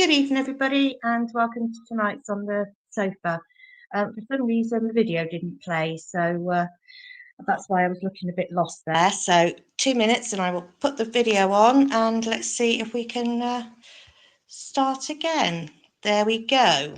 Good evening, everybody, and welcome to tonight's On the Sofa. For some reason, the video didn't play, so that's why I was looking a bit lost there. So 2 minutes and I will put the video on, and let's see if we can start again. There we go.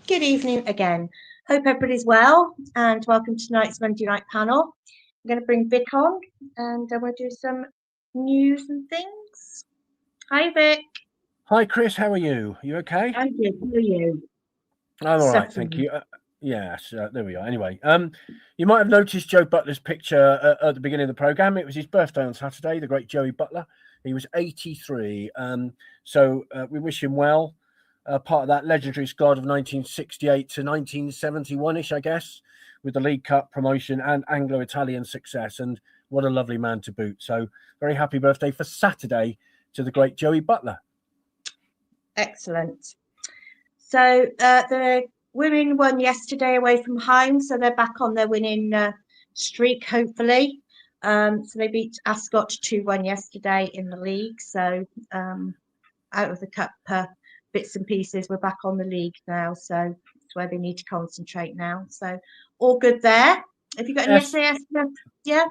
Good evening again. Hope everybody's well, and welcome to tonight's Monday night panel. I'm going to bring Vic on, and I want to do some news and things. Hi, Vic. Hi, Chris. How are you? You okay? I'm good. How are you? I'm all right, thank you. Yes, there we are. Anyway, you might have noticed Joe Butler's picture at the beginning of the programme. It was his birthday on Saturday, the great Joey Butler. He was 83. So we wish him well. Part of that legendary squad of 1968 to 1971-ish, I guess, with the League Cup promotion and Anglo-Italian success. And what a lovely man to boot. So very happy birthday for Saturday to the great Joey Butler. Excellent. So the women won yesterday away from home, so they're back on their winning streak, hopefully. So they beat Ascot 2-1 yesterday in the league. So out of the cup bits and pieces, we're back on the league now. So it's where they need to concentrate now. So all good there. Have you got any SAS? Yeah?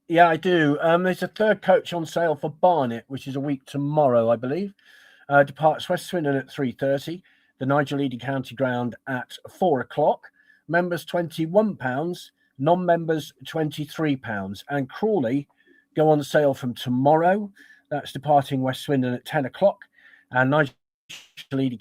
Yeah, I do. There's a third coach on sale for Barnet, which is a week tomorrow, I believe. Departs West Swindon at 3:30. The Nigel Eady County Ground at 4 o'clock. Members £21, non-members £23. And Crawley go on sale from tomorrow. That's departing West Swindon at 10 o'clock. And Nigel Eady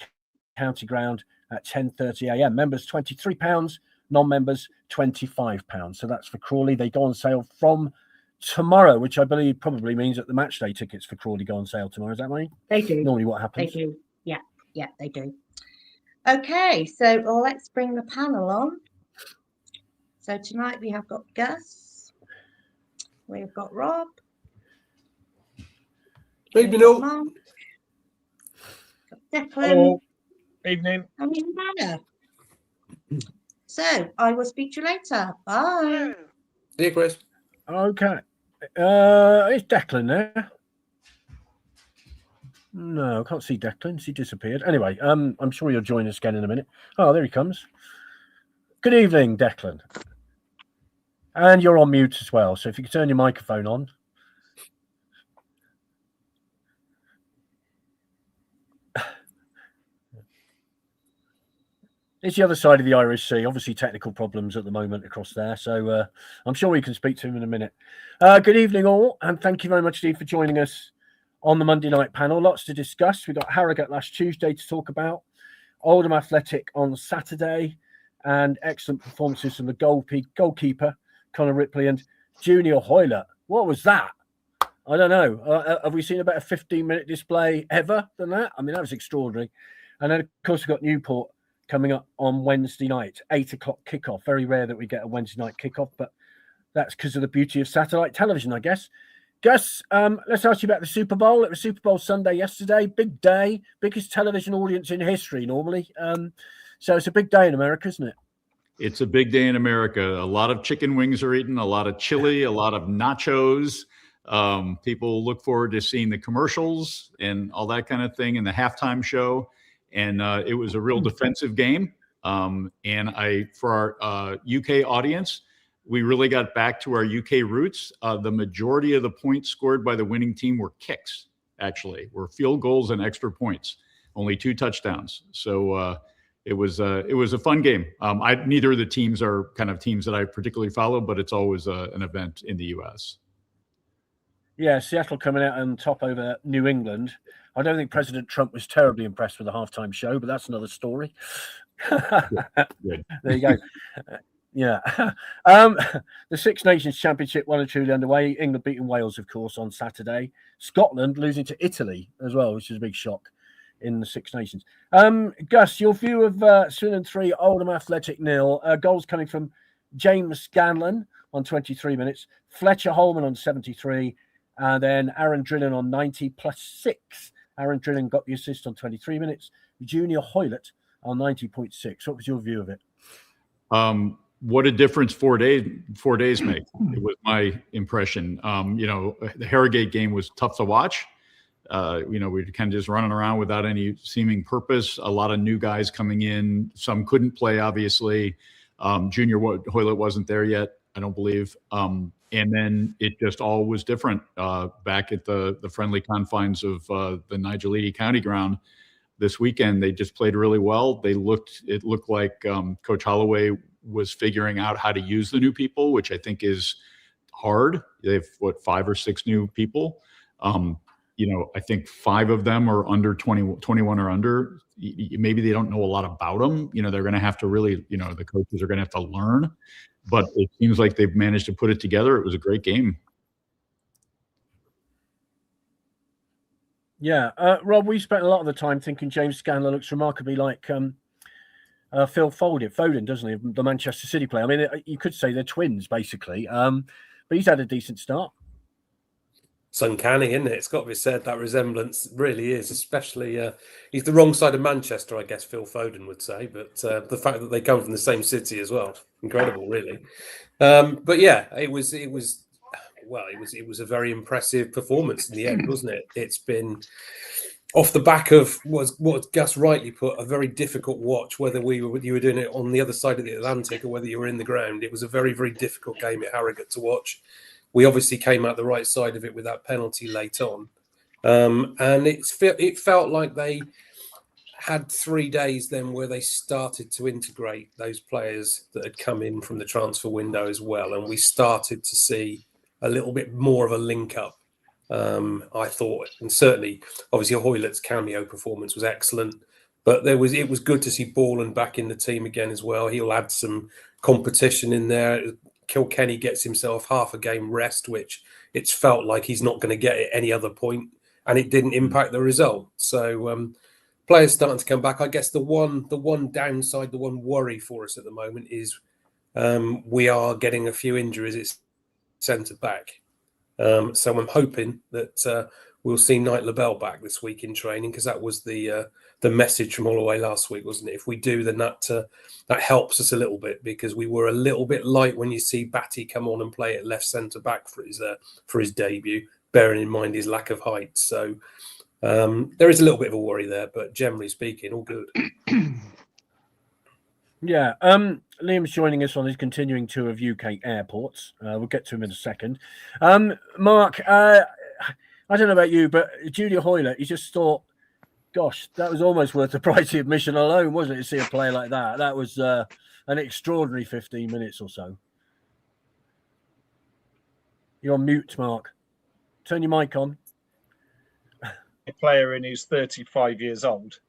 County Ground at 10:30 a.m. Members £23, non-members £25. So that's for Crawley. They go on sale from tomorrow, which I believe probably means that the match day tickets for Crawley go on sale tomorrow. Is that right? They do. Normally what happens. They do. Yeah, they do. Okay, so let's bring the panel on. So tonight we have got Gus. We've got Rob. Evening all. Mark. Declan. Hello. Evening. And Hannah. So I will speak to you later. Bye. See you, Chris. Okay. Is Declan there? No, I can't see Declan. He disappeared. Anyway, I'm sure he'll join us again in a minute. Oh, there he comes. Good evening, Declan. And you're on mute as well, so if you could turn your microphone on. It's the other side of the Irish Sea. Obviously, technical problems at the moment across there. So I'm sure we can speak to him in a minute. Good evening, all. And thank you very much, Steve, for joining us on the Monday night panel. Lots to discuss. We got Harrogate last Tuesday to talk about, Oldham Athletic on Saturday, and excellent performances from the goalkeeper, Conor Ripley, and Junior Hoylett. What was that? I don't know. Have we seen a better 15-minute display ever than that? I mean, that was extraordinary. And then, of course, we've got Newport coming up on Wednesday night, 8 o'clock kickoff. Very rare that we get a Wednesday night kickoff, but that's because of the beauty of satellite television, I guess. Gus, let's ask you about the Super Bowl. It was Super Bowl Sunday yesterday. Big day, biggest television audience in history normally. So it's a big day in America, isn't it? It's a big day in America. A lot of chicken wings are eaten, a lot of chili, a lot of nachos. People look forward to seeing the commercials and all that kind of thing, and the halftime show. And it was a real defensive game. And for our UK audience, we really got back to our UK roots. The majority of the points scored by the winning team were kicks, actually, were field goals and extra points, only 2 touchdowns. So it was a fun game. Neither of the teams are kind of teams that I particularly follow, but it's always an event in the US. Yeah, Seattle coming out on top over New England. I don't think President Trump was terribly impressed with the halftime show, but that's another story. Good. There you go. Yeah. The Six Nations Championship well and truly underway. England beating Wales, of course, on Saturday. Scotland losing to Italy as well, which is a big shock in the Six Nations. Gus, your view of Swindon 3, Oldham Athletic 0. Goals coming from James Scanlon on 23 minutes, Fletcher Holman on 73, and then Aaron Drillen on 90 plus 6. Aaron Drillen got the assist on 23 minutes. Junior Hoylett on 90.6. What was your view of it? What a difference 4 days make. It was my impression. The Harrogate game was tough to watch. We were kind of just running around without any seeming purpose. A lot of new guys coming in. Some couldn't play, obviously. Junior Hoylett wasn't there yet, I don't believe. And then it just all was different back at the friendly confines of the Nigel Eady County Ground this weekend. They just played really well. It looked like Coach Holloway was figuring out how to use the new people, which I think is hard. They have 5 or 6 new people. I think 5 of them are under 21 or under. Maybe they don't know a lot about them. They're going to have to really, the coaches are going to have to learn. But it seems like they've managed to put it together. It was a great game. Yeah. Rob, we spent a lot of the time thinking James Scanlon looks remarkably like Phil Foden, doesn't he? The Manchester City player. I mean, you could say they're twins, basically. But he's had a decent start. It's uncanny, isn't it? It's got to be said, that resemblance really is, especially he's the wrong side of Manchester, I guess Phil Foden would say, but the fact that they come from the same city as well, incredible, really. But yeah, it was a very impressive performance in the end, wasn't it? It's been off the back of what Gus rightly put, a very difficult watch, whether you were doing it on the other side of the Atlantic or whether you were in the ground. It was a very, very difficult game at Harrogate to watch. We obviously came out the right side of it with that penalty late on. And it felt like they had 3 days then where they started to integrate those players that had come in from the transfer window as well. And we started to see a little bit more of a link up, I thought. And certainly, obviously, Hoylett's cameo performance was excellent. But it was good to see Borland back in the team again as well. He'll add some competition in there. Kilkenny gets himself half a game rest, which it's felt like he's not going to get at any other point, and it didn't impact the result. So players starting to come back. I guess the one downside, the one worry for us at the moment is we are getting a few injuries at centre back. So I'm hoping that we'll see Knight LaBelle back this week in training, because that was the message from Holloway last week, wasn't it? If we do, then that helps us a little bit, because we were a little bit light when you see Batty come on and play at left centre back for his debut, bearing in mind his lack of height. So there is a little bit of a worry there, but generally speaking, all good. Yeah. Liam's joining us on his continuing tour of UK airports. We'll get to him in a second. Mark, I don't know about you, but Junior Hoylett, you just thought, gosh, that was almost worth the price of admission alone, wasn't it? To see a play like that. That was an extraordinary 15 minutes or so. You're on mute, Mark. Turn your mic on. A player in who's 35 years old,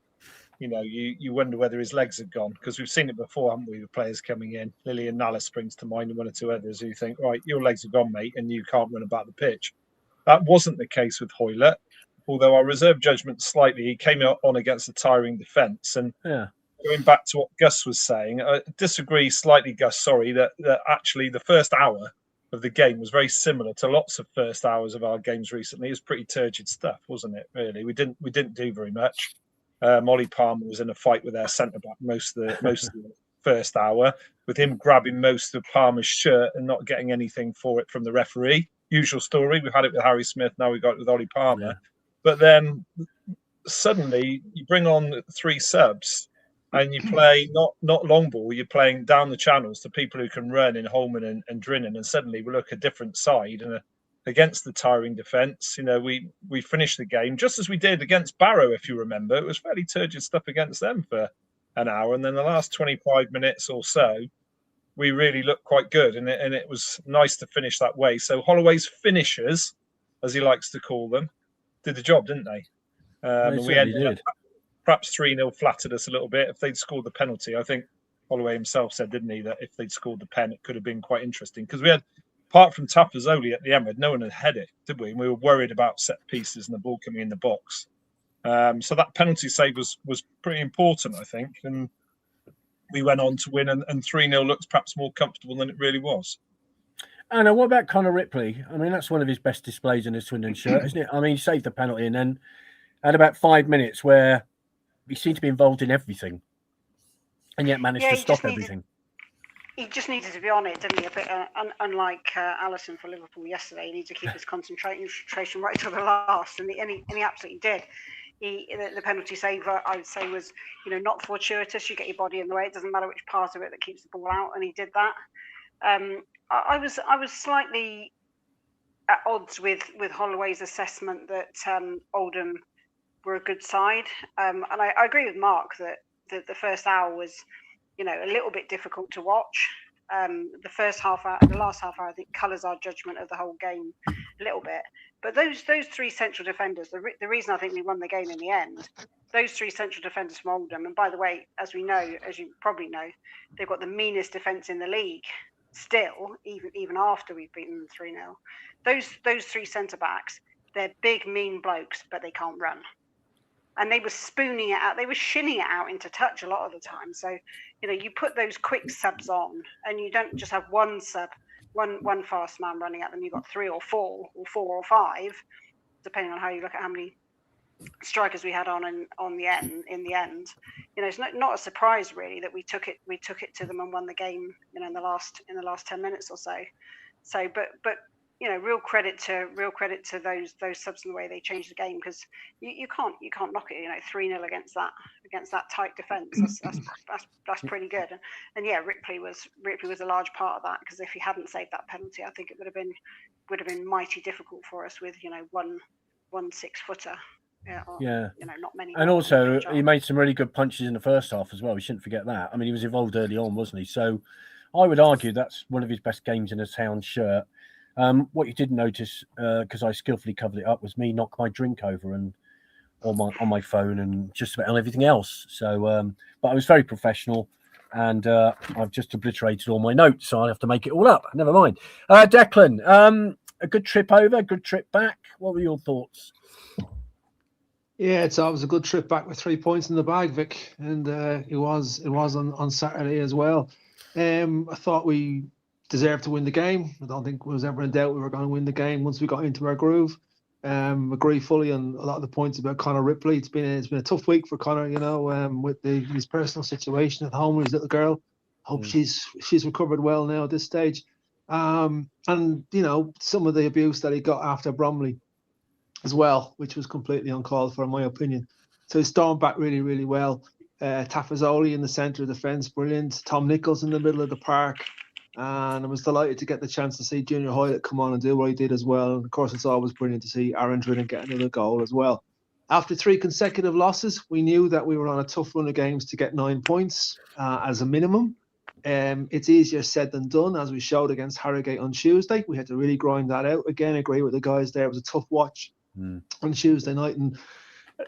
you wonder whether his legs have gone, because we've seen it before, haven't we, with players coming in. Lillian Nalla springs to mind, and one or two others who think, right, your legs are gone, mate, and you can't run about the pitch. That wasn't the case with Hoylett, although I reserve judgment slightly. He came on against a tiring defence, and going back to what Gus was saying, I disagree slightly, Gus, sorry, that actually the first hour of the game was very similar to lots of first hours of our games recently. It was pretty turgid stuff, wasn't it? Really, we didn't do very much. Ollie Palmer was in a fight with our centre back most of the first hour, with him grabbing most of Palmer's shirt and not getting anything for it from the referee. Usual story. We've had it with Harry Smith. Now we've got it with Ollie Palmer. Yeah. But then suddenly you bring on 3 subs. And you play not long ball, you're playing down the channels to people who can run in Holman and Drinnen, and suddenly we look a different side. And against the tiring defence, we finished the game just as we did against Barrow, if you remember. It was fairly turgid stuff against them for an hour, and then the last 25 minutes or so, we really looked quite good, and it was nice to finish that way. So Holloway's finishers, as he likes to call them, did the job, didn't they? We ended up. Perhaps 3-0 flattered us a little bit. If they'd scored the penalty, I think Holloway himself said, didn't he, that if they'd scored the pen, it could have been quite interesting. Because we had, apart from Tafazoli at the end, no one had headed, did we? And we were worried about set pieces and the ball coming in the box. So that penalty save was pretty important, I think. And we went on to win, and 3-0 looks perhaps more comfortable than it really was. Anna, what about Connor Ripley? I mean, that's one of his best displays in his Swindon shirt, isn't it? I mean, he saved the penalty, and then had about 5 minutes where he seemed to be involved in everything, and yet managed to stop everything. He just needed to be on it, didn't he? A bit unlike Alisson for Liverpool yesterday. He needed to keep his concentration right to the last, and he absolutely did. The penalty save, I would say, was not fortuitous. You get your body in the way. It doesn't matter which part of it that keeps the ball out, and he did that. I was slightly at odds with Holloway's assessment that Oldham were a good side, and I agree with Mark that the first hour was a little bit difficult to watch. The first half hour, the last half hour, I think colours our judgment of the whole game a little bit. But those 3 central defenders, the reason I think we won the game in the end, those 3 central defenders from Oldham, and by the way, as you probably know, they've got the meanest defence in the league still, even after we've beaten them 3-0. Those 3 centre backs, they're big, mean blokes, but they can't run. And they were spooning it out. They were shinning it out into touch a lot of the time. So, you put those quick subs on, and you don't just have one sub, one fast man running at them. You've got 3 or 4, or 4 or 5, depending on how you look at how many strikers we had on in the end. It's not a surprise really that we took it to them and won the game. In the last 10 minutes or so. So, but. Real credit to those subs and the way they changed the game, because you can't knock it. 3-0 against that tight defence. That's pretty good. And yeah, Ripley was a large part of that, because if he hadn't saved that penalty, I think it would have been mighty difficult for us with one 6-footer. Yeah. Not many. And also, he made some really good punches in the first half as well. We shouldn't forget that. I mean, he was involved early on, wasn't he? So, I would argue that's one of his best games in a Town shirt. What you did notice, because I skillfully covered it up, was me knock my drink over and on my phone and just about on everything else. So, but I was very professional, and I've just obliterated all my notes, so I'll have to make it all up. Never mind. Declan, a good trip over, a good trip back. What were your thoughts? Yeah, it was a good trip back with 3 points in the bag, Vic, and it was on Saturday as well. I thought we deserved to win the game. I don't think it was ever in doubt we were going to win the game once we got into our groove. Agree fully on a lot of the points about Connor Ripley. It's been a tough week for Connor, with his personal situation at home with his little girl. Hope she's recovered well now at this stage. And some of the abuse that he got after Bromley as well, which was completely uncalled for in my opinion. So he stormed back really, really well. Tafazoli in the centre of defence, brilliant. Tom Nichols in the middle of the park. And I was delighted to get the chance to see Junior Hoylett come on and do what he did as well. And of course, it's always brilliant to see Aaron Drinnen get another goal as well. After 3 consecutive losses, we knew that we were on a tough run of games to get 9 points as a minimum. It's easier said than done, as we showed against Harrogate on Tuesday. We had to really grind that out. Again, agree with the guys there. It was a tough watch on Tuesday night, and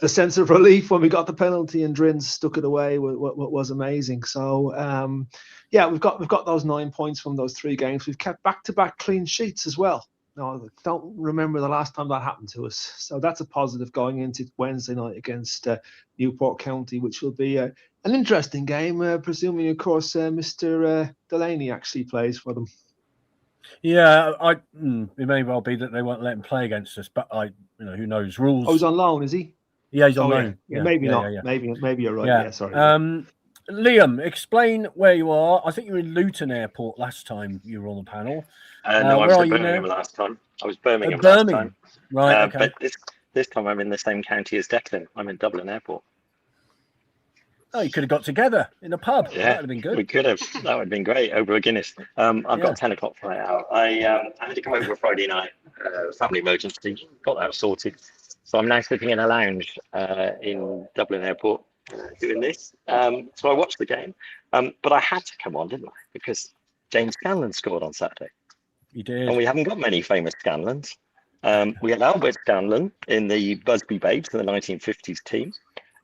the sense of relief when we got the penalty and Drins stuck it away was amazing. So, yeah, we've got those 9 points from those 3 games. We've kept back-to-back clean sheets as well. No, I don't remember the last time that happened to us. So that's a positive going into Wednesday night against Newport County, which will be an interesting game, presuming, of course, Mr. Delaney actually plays for them. Yeah, it may well be that they won't let him play against us, but who knows? Rules. Oh, he's on loan, is he? Yeah, he's on loan. Yeah, maybe not. Yeah. Maybe you're right. Yeah, sorry. Liam, explain where you are. I think you were in Luton Airport last time you were on the panel. No, I was in Birmingham last time. I was Birmingham last time. Right, okay. But this time I'm in the same county as Declan. I'm in Dublin Airport. Oh, you could have got together in a pub. Yeah, that would have been good. We could have. That would have been great over a Guinness. I've got a 10 o'clock flight out. I had to come over Friday night, family emergency. Got that sorted. So I'm now sitting in a lounge in Dublin Airport doing this. So I watched the game, but I had to come on, didn't I? Because James Scanlon scored on Saturday. He did. And we haven't got many famous Scanlons. We had Albert Scanlon in the Busby Babes, the 1950s team.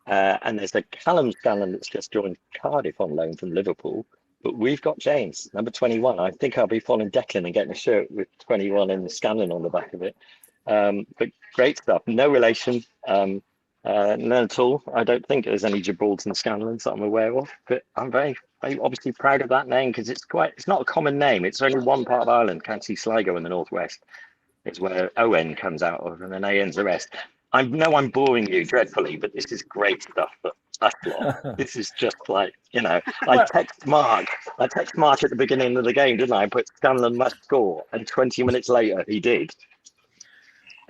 And there's the Callum Scanlon that's just joined Cardiff on loan from Liverpool. But we've got James, number 21. I think I'll be following Declan and getting a shirt with 21 and Scanlon on the back of it. But great stuff. No relation, none at all. I don't think there's any Gibraltar Scanlons that I'm aware of. But I'm very obviously proud of that name because it's not a common name. It's only one part of Ireland, County Sligo in the northwest. It's where ON comes out of, and then AN's the rest. I know I'm boring you dreadfully, but this is great stuff. But that's what this is just like, I text Mark at the beginning of the game, didn't I? I put Scanlon must score, and 20 minutes later he did.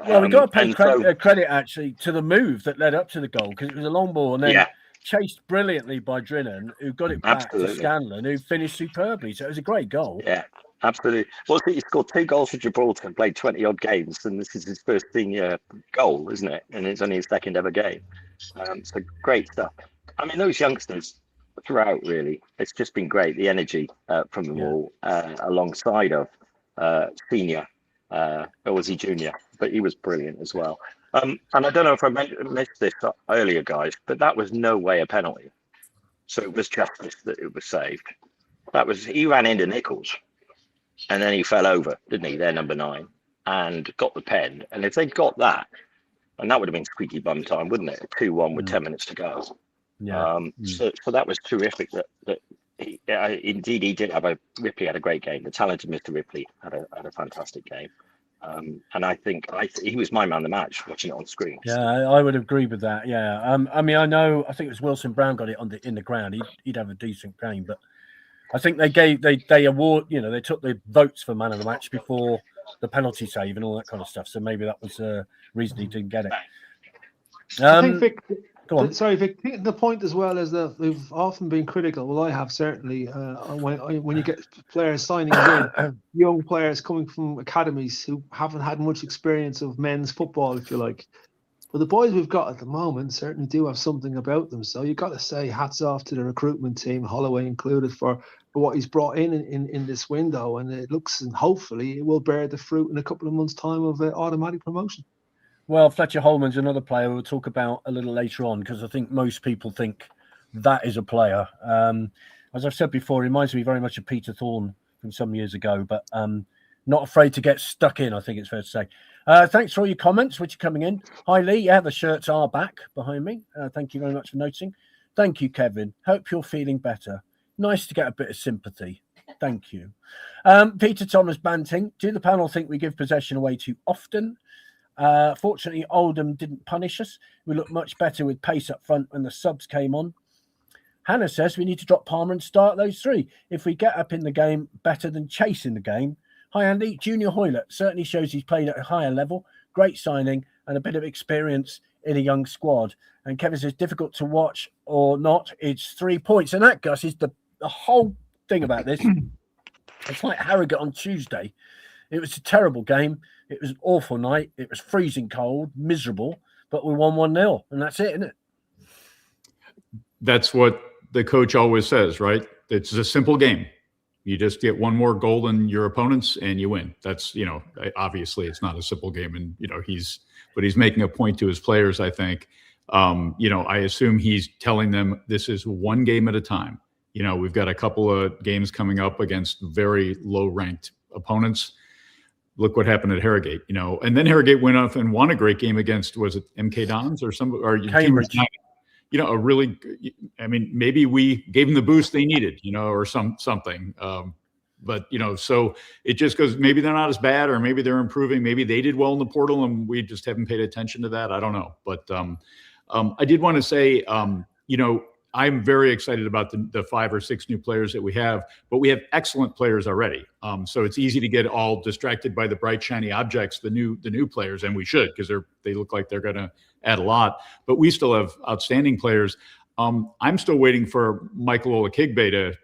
Well, we got to pay credit actually to the move that led up to the goal because it was a long ball and then chased brilliantly by Drinnan, who got it back to Scanlon, who finished superbly. So it was a great goal. Yeah. Absolutely. Well, he scored 2 goals for Gibraltar and played 20 odd games, and this is his first senior goal, isn't it? And it's only his second ever game. So great stuff. I mean, those youngsters throughout, really, it's just been great. The energy from them all, alongside of senior, or was he junior? But he was brilliant as well. And I don't know if I missed this earlier, guys, but that was no way a penalty. So it was justice that it was saved. He ran into Nichols. And then he fell over, didn't he? They're number 9 and got the pen. And if they'd got that, and that would have been squeaky bum time, wouldn't it? 2-1 with 10 minutes to go. Yeah. So that was terrific. That he did have Ripley had a great game. The talented Mr. Ripley had a fantastic game. And I think he was my man of the match watching it on screen. Yeah, I would agree with that. Yeah. I mean, I think it was Wilson Brown got it in the ground. He'd have a decent game, but I think they award, they took the votes for man of the match before the penalty save and all that kind of stuff. So maybe that was the reason he didn't get it. I think, Vic, go on. Sorry, Vic. The point as well is that we've often been critical. Well, I have certainly when you get players signing in, young players coming from academies who haven't had much experience of men's football, if you like. But the boys we've got at the moment certainly do have something about them. So you've got to say hats off to the recruitment team, Holloway included, for what he's brought in this window. And it looks, and hopefully it will bear the fruit in a couple of months' time of automatic promotion. Well, Fletcher Holman's another player we'll talk about a little later on because I think most people think that is a player. As I've said before, he reminds me very much of Peter Thorne from some years ago, but not afraid to get stuck in, I think it's fair to say. Thanks for all your comments, which are coming in. Hi, Lee. Yeah, the shirts are back behind me. Thank you very much for noticing. Thank you, Kevin. Hope you're feeling better. Nice to get a bit of sympathy. Thank you. Peter Thomas Banting. Do the panel think we give possession away too often? Fortunately, Oldham didn't punish us. We looked much better with pace up front when the subs came on. Hannah says we need to drop Palmer and start those 3. If we get up in the game better than chase in the game. Hi, Andy. Junior Hoylett certainly shows he's played at a higher level. Great signing and a bit of experience in a young squad. And Kevin says, difficult to watch or not. It's 3 points. And that, Gus, is the whole thing about this. It's like Harrogate on Tuesday. It was a terrible game. It was an awful night. It was freezing cold, miserable. but we won 1-0, and that's it, isn't it? That's what the coach always says, right? It's a simple game. You just get one more goal than your opponents and you win. That's, obviously it's not a simple game, and, but he's making a point to his players, I think. I assume he's telling them this is one game at a time. We've got a couple of games coming up against very low ranked opponents. Look what happened at Harrogate, and then Harrogate went off and won a great game against, was it MK Dons or Cambridge? Maybe we gave them the boost they needed, or something. But so it just goes, maybe they're not as bad, or maybe they're improving. Maybe they did well in the portal and we just haven't paid attention to that. I don't know. But I did want to say, I'm very excited about the 5 or 6 new players that we have, but we have excellent players already. So it's easy to get all distracted by the bright, shiny objects, the new players, and we should, because they look like they're going to add a lot. But we still have outstanding players. I'm still waiting for Michael Olakigbe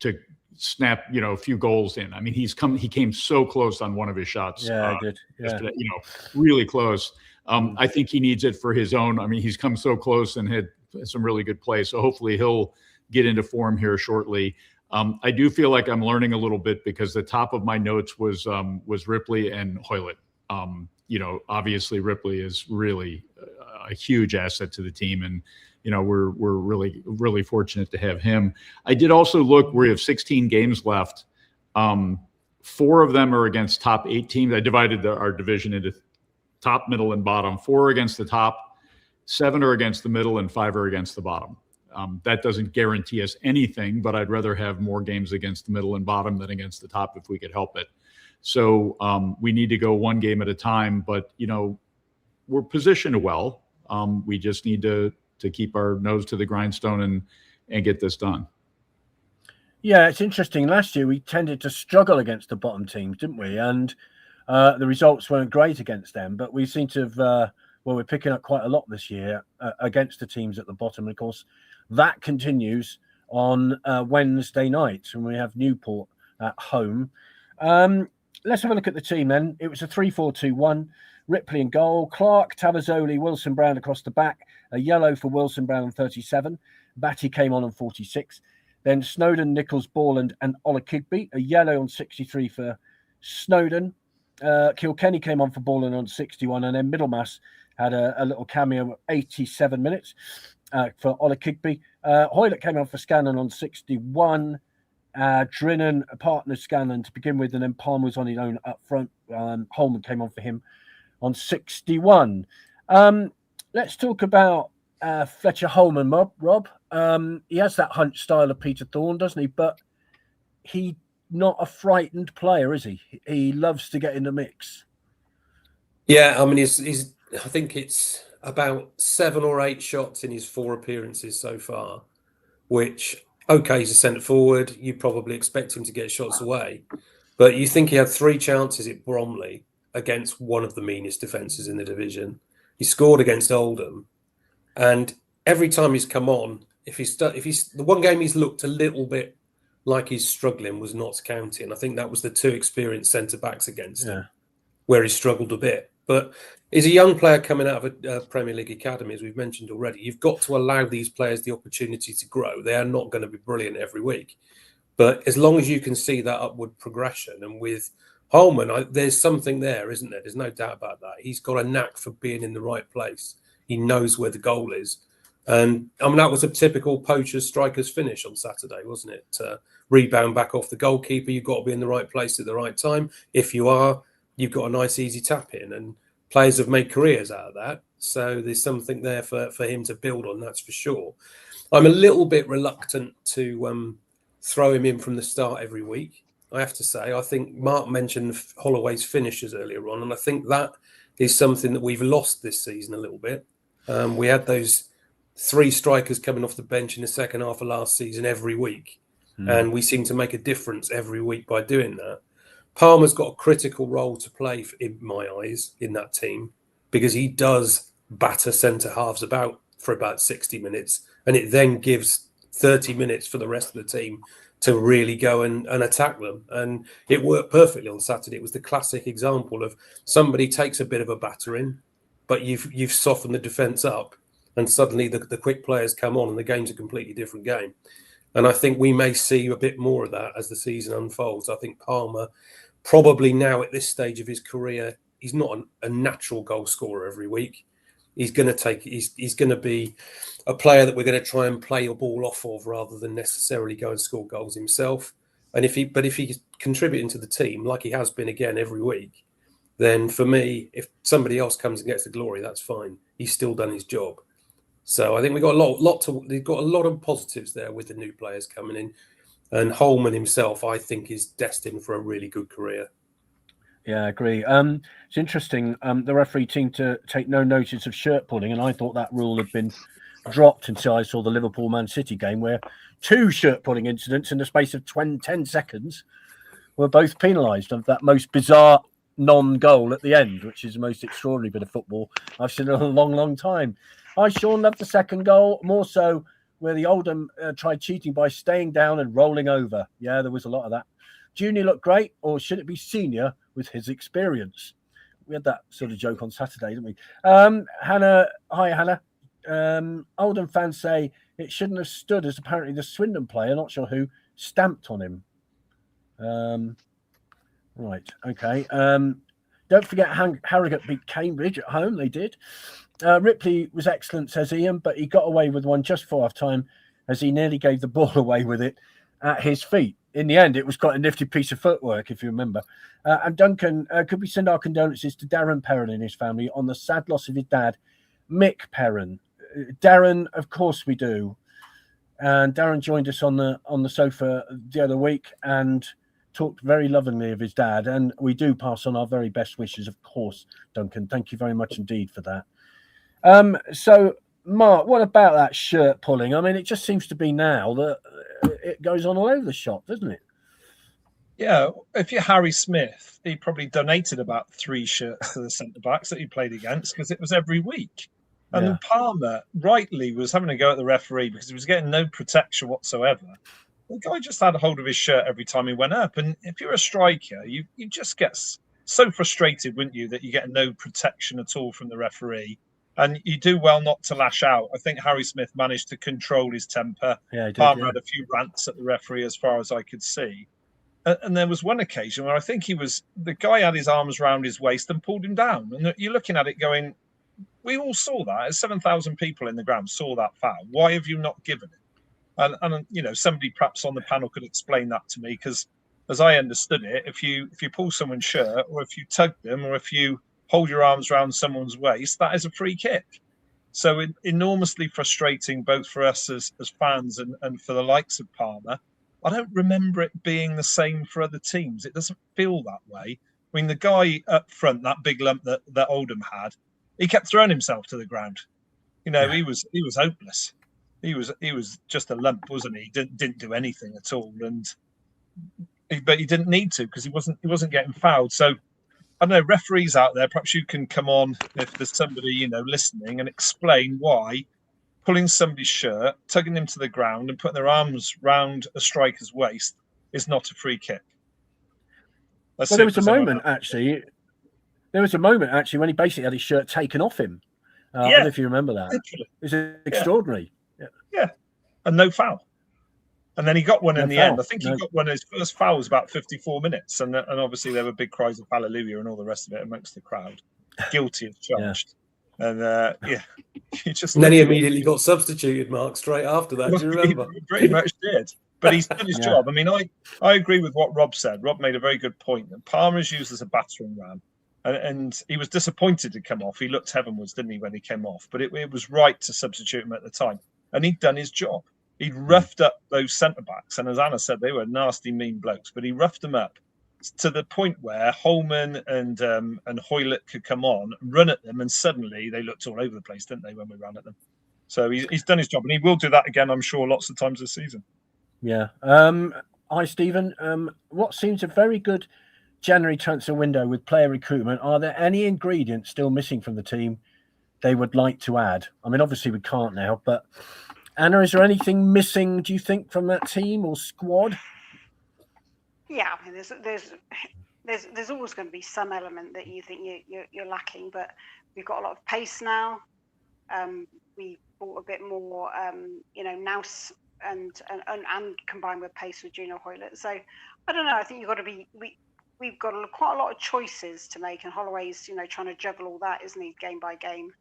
to snap, a few goals in. I mean, he came so close on one of his shots. Yeah, I did. Yeah. Yesterday, really close. I think he needs it for his own. I mean, he's come so close and had some really good play. So hopefully he'll get into form here shortly. I do feel like I'm learning a little bit, because the top of my notes was Ripley and Hoylett. Obviously Ripley is really a huge asset to the team, and we're really, really fortunate to have him. I did also look, we have 16 games left. 4 of them are against top 8 teams. I divided our division into top, middle, and bottom. 4 are against the top, 7 are against the middle, and 5 are against the bottom. That doesn't guarantee us anything, but I'd rather have more games against the middle and bottom than against the top if we could help it. So we need to go one game at a time, but we're positioned well. We just need to keep our nose to the grindstone and get this done. Yeah, it's interesting. Last year we tended to struggle against the bottom teams, didn't we? And the results weren't great against them, but we seem to have, we're picking up quite a lot this year against the teams at the bottom. And of course, that continues on Wednesday night when we have Newport at home. Let's have a look at the team then. It was a 3-4-2-1. Ripley in goal, Clark, Tavazzoli, Wilson Brown across the back, a yellow for Wilson Brown on 37. Batty came on 46. Then Snowden, Nichols, Borland and Olakigbe, a yellow on 63 for Snowden. Kilkenny came on for Borland on 61, and then Middlemass had a little cameo at 87 minutes for Olakigbe. Hoylett came on for Scanlon on 61. Drinan, a partner Scanlon to begin with, and then Palmer was on his own up front. Holman came on for him on 61. Let's talk about Fletcher Holman, Rob. He has that hunch style of Peter Thorne, doesn't he? But he's not a frightened player, is he? He loves to get in the mix. Yeah, I mean, he's. I think it's about 7 or 8 shots in his 4 appearances so far, which, okay, he's a centre forward. You probably expect him to get shots away. But you think he had 3 chances at Bromley against one of the meanest defences in the division. He scored against Oldham. And every time he's come on, if he's the one game he's looked a little bit like he's struggling was Notts County. And I think that was the 2 experienced centre-backs against him, where he struggled a bit. But he's a young player coming out of a Premier League academy, as we've mentioned already. You've got to allow these players the opportunity to grow. They are not going to be brilliant every week. But as long as you can see that upward progression, and with Holman, there's something there, isn't there? There's no doubt about that. He's got a knack for being in the right place. He knows where the goal is. And I mean, that was a typical poacher's striker's finish on Saturday, wasn't it? Rebound back off the goalkeeper. You've got to be in the right place at the right time. If you are, you've got a nice, easy tap in. And players have made careers out of that. So there's something there for him to build on, that's for sure. I'm a little bit reluctant to throw him in from the start every week, I have to say. I think Mark mentioned Holloway's finishes earlier on, and I think that is something that we've lost this season a little bit. We had those 3 strikers coming off the bench in the second half of last season every week, and we seem to make a difference every week by doing that. Palmer's got a critical role to play, in my eyes, in that team, because he does batter centre-halves for about 60 minutes, and it then gives 30 minutes for the rest of the team to really go and attack them. And it worked perfectly on Saturday. It was the classic example of somebody takes a bit of a battering, but you've softened the defence up, and suddenly the quick players come on, and the game's a completely different game. And I think we may see a bit more of that as the season unfolds. I think Palmer, probably now at this stage of his career, he's not a natural goal scorer every week. He's going to be a player that we're going to try and play a ball off of rather than necessarily go and score goals himself. And if he's contributing to the team like he has been again every week, then for me, if somebody else comes and gets the glory, that's fine. He's still done his job. So I think they've got a lot of positives there with the new players coming in, and Holman himself, I think, is destined for a really good career. Yeah, I agree. It's interesting. The referee seemed to take no notice of shirt pulling, and I thought that rule had been dropped until I saw the Liverpool-Man City game, where 2 shirt pulling incidents in the space of 10 seconds were both penalised of that most bizarre non-goal at the end, which is the most extraordinary bit of football I've seen in a long, long time. I, Sean, loved the second goal, more so where the Oldham tried cheating by staying down and rolling over. Yeah, there was a lot of that. Junior looked great, or should it be Senior with his experience? We had that sort of joke on Saturday, didn't we? Hannah, hi, Hannah. Oldham fans say it shouldn't have stood, as apparently the Swindon player, not sure who, stamped on him. Right, okay. Don't forget Harrogate beat Cambridge at home, they did. Ripley was excellent, says Ian, but he got away with one just for half time as he nearly gave the ball away with it at his feet. In the end, it was quite a nifty piece of footwork, if you remember. And Duncan, could we send our condolences to Darren Perrin and his family on the sad loss of his dad, Mick Perrin? Darren, of course we do. And Darren joined us on the sofa the other week and talked very lovingly of his dad. And we do pass on our very best wishes, of course, Duncan. Thank you very much indeed for that. So, Mark, what about that shirt pulling? I mean, it just seems to be now that it goes on all over the shop, doesn't it? Yeah, if you're Harry Smith, he probably donated about 3 shirts to the centre-backs that he played against because it was every week. And Yeah. Palmer, rightly, was having a go at the referee because he was getting no protection whatsoever. The guy just had a hold of his shirt every time he went up. And if you're a striker, you just get so frustrated, wouldn't you, that you get no protection at all from the referee. And you do well not to lash out. I think Harry Smith managed to control his temper. Yeah, he did, Palmer yeah. had a few rants at the referee as far as I could see. And there was one occasion where I think the guy had his arms around his waist and pulled him down. And you're looking at it going, we all saw that. 7,000 people in the ground saw that foul. Why have you not given it? And you know, somebody perhaps on the panel could explain that to me, because as I understood it, if you pull someone's shirt, or if you tug them, or if you hold your arms around someone's waist, that is a free kick. So enormously frustrating both for us as fans and for the likes of Palmer. I don't remember it being the same for other teams. It doesn't feel that way. I mean, the guy up front, that big lump that Oldham had, he kept throwing himself to the ground. You know, Yeah. he was hopeless. He was just a lump, wasn't he? He didn't do anything at all, but he didn't need to because he wasn't getting fouled. So I don't know, referees out there, perhaps you can come on if there's somebody, listening and explain why pulling somebody's shirt, tugging them to the ground and putting their arms round a striker's waist is not a free kick. Well, there was a moment actually when he basically had his shirt taken off him. I don't know if you remember that. Literally. It was extraordinary. Yeah. And no foul. And then he got one in the end. I think he got one of his first fouls about 54 minutes. And obviously there were big cries of hallelujah and all the rest of it amongst the crowd. Guilty as charged. Yeah. And you just. And then he immediately got substituted, Mark, straight after that. Do you remember? He pretty much did. But he's done his job. I mean, I agree with what Rob said. Rob made a very good point. That Palmer's used as a battering ram. And he was disappointed to come off. He looked heavenwards, didn't he, when he came off? But it was right to substitute him at the time. And he'd done his job. He'd roughed up those centre-backs. And as Anna said, they were nasty, mean blokes. But he roughed them up to the point where Holman and Hoylett could come on, run at them, and suddenly they looked all over the place, didn't they, when we ran at them? So he's done his job. And he will do that again, I'm sure, lots of times this season. Yeah. Hi, Stephen. What seems a very good January transfer window with player recruitment. Are there any ingredients still missing from the team they would like to add? I mean, obviously we can't now, but Anna, is there anything missing, do you think, from that team or squad? Yeah, I mean, there's always going to be some element that you think you're lacking, but We've got a lot of pace now. We bought a bit more, nous and combined with pace with Junior Hoylett. So I don't know. I think you've got to be. We've got quite a lot of choices to make, and Holloway's trying to juggle all that, isn't he, game by game?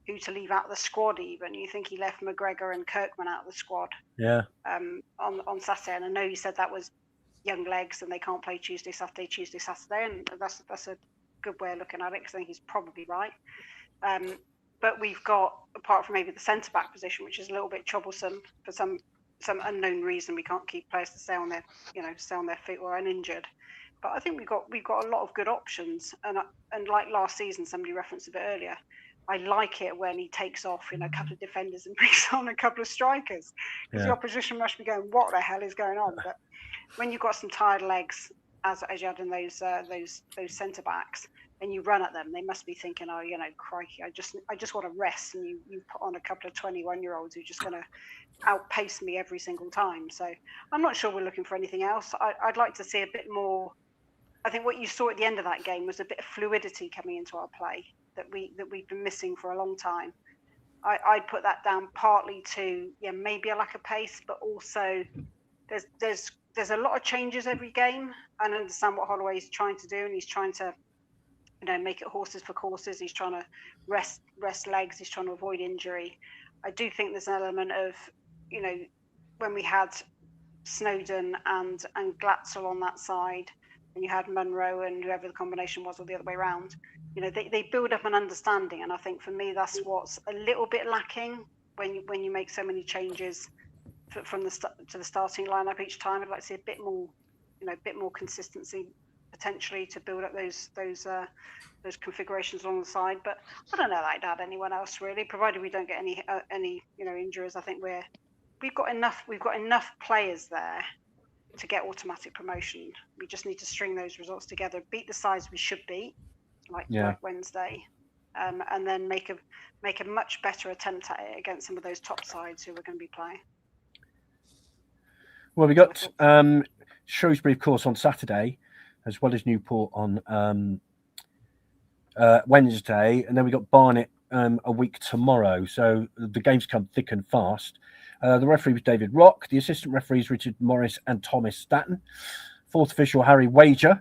Who to leave out of the squad? Even you think he left McGregor and Kirkman out of the squad? Yeah. On Saturday, and I know you said that was young legs and they can't play Tuesday, Saturday, and that's a good way of looking at it, because I think he's probably right. But we've got, apart from maybe the centre back position, which is a little bit troublesome for some unknown reason, we can't keep players to stay on their feet or uninjured. But I think we've got a lot of good options, and like last season, somebody referenced a bit earlier. I like it when he takes off, a couple of defenders and brings on a couple of strikers, because the opposition must be going, "What the hell is going on?" But when you've got some tired legs, as you had in those centre backs, and you run at them, they must be thinking, "Oh, crikey, I just want to rest." And you put on a couple of 21-year-olds who are just going to outpace me every single time. So I'm not sure we're looking for anything else. I'd like to see a bit more. I think what you saw at the end of that game was a bit of fluidity coming into our play that we've been missing for a long time. I'd put that down partly to maybe a lack of pace, but also there's a lot of changes every game. I understand what Holloway's trying to do, and he's trying to make it horses for courses. He's trying to rest legs. He's trying to avoid injury. I do think there's an element of when we had Snowden and Glatzel on that side, and you had Munro and whoever the combination was, or the other way around, they build up an understanding. And I think for me, that's what's a little bit lacking when you make so many changes from to the starting lineup each time. I'd like to see a bit more consistency potentially to build up those configurations along the side. But I don't know that I'd add anyone else really, provided we don't get any injuries. I think we've got enough players there to get automatic promotion. We just need to string those results together, beat the sides we should beat, like Wednesday, and then make a much better attempt at it against some of those top sides who we're going to be playing. Well, we got Shrewsbury, of course, on Saturday, as well as Newport on Wednesday, and then we got Barnet a week tomorrow. So the games come thick and fast. The referee was David Rock. The assistant referees Richard Morris and Thomas Statton. Fourth official Harry Wager.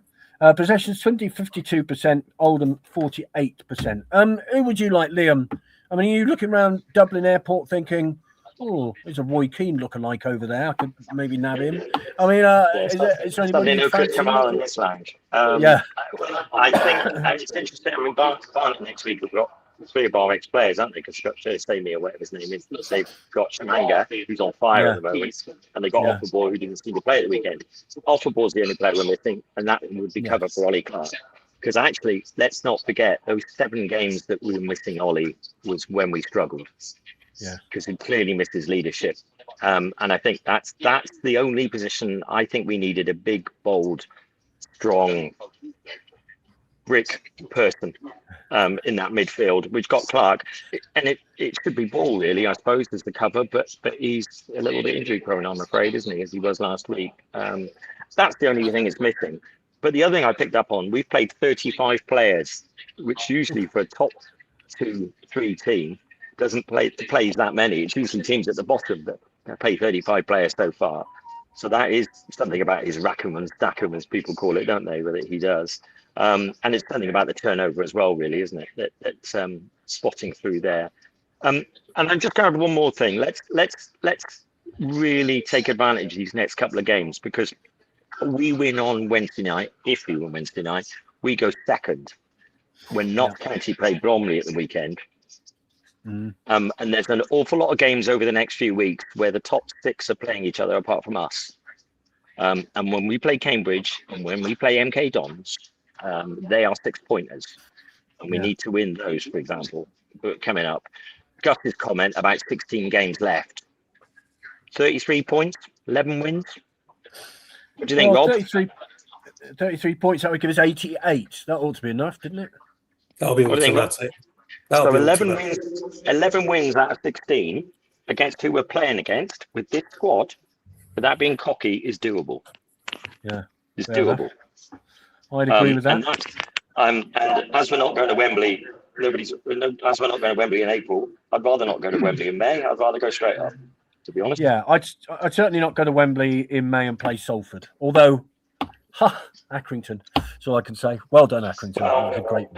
Possessions 52%, Oldham 48%. Who would you like, Liam? I mean, are you looking around Dublin Airport thinking, "Oh, there's a Roy Keane looking-like over there. I could maybe nab him." I mean, is there anybody you fancy? In this lounge. I think it's interesting. I mean, Barnet next week we've got 3 of our ex-players, haven't they? Because Stamey or whatever his name is. They've got Shamanga, who's on fire at the moment, and they've got Offenball, who didn't seem to play at the weekend. Offenball's the only player we're missing, and that would be covered for Ollie Clark. Because actually, let's not forget, those 7 games that we were missing Ollie was when we struggled. Yeah, because he clearly missed his leadership, and I think that's the only position I think we needed a big, bold, strong brick person in that midfield, which got Clark, and it should be Ball really, I suppose, as the cover, but he's a little bit injury prone, I'm afraid, isn't he, as he was last week. That's the only thing that's missing. But the other thing I picked up on, we've played 35 players, which usually for a top 2-3 team doesn't plays that many. It's usually teams at the bottom that play 35 players so far. So that is something about his Rackham and Stackham, as people call it, don't they? That he does, and it's something about the turnover as well, really, isn't it? That's spotting through there. And I'm just going to add one more thing. Let's really take advantage of these next couple of games, because we win on Wednesday night. If we win Wednesday night, we go second. When Notts County played Bromley at the weekend. And there's an awful lot of games over the next few weeks where the top 6 are playing each other apart from us. And when we play Cambridge and when we play MK Dons, they are 6-pointers. And we need to win those, for example. But coming up, Gus's comment about 16 games left. 33 points, 11 wins. What do you think, Rob? 33 points, that would give us 88. That ought to be enough, didn't it? That'll be automatic. So 11 wins out of 16 against who we're playing against with this squad, without being cocky, is doable. Yeah, it's doable. I'd agree with that. And as we're not going to Wembley as we're not going to Wembley in April, I'd rather not go to Wembley in May. I'd rather go straight up, to be honest. Yeah, I'd certainly not go to Wembley in May and play Salford. Although, Accrington. That's all I can say. Well done, Accrington. That was a great.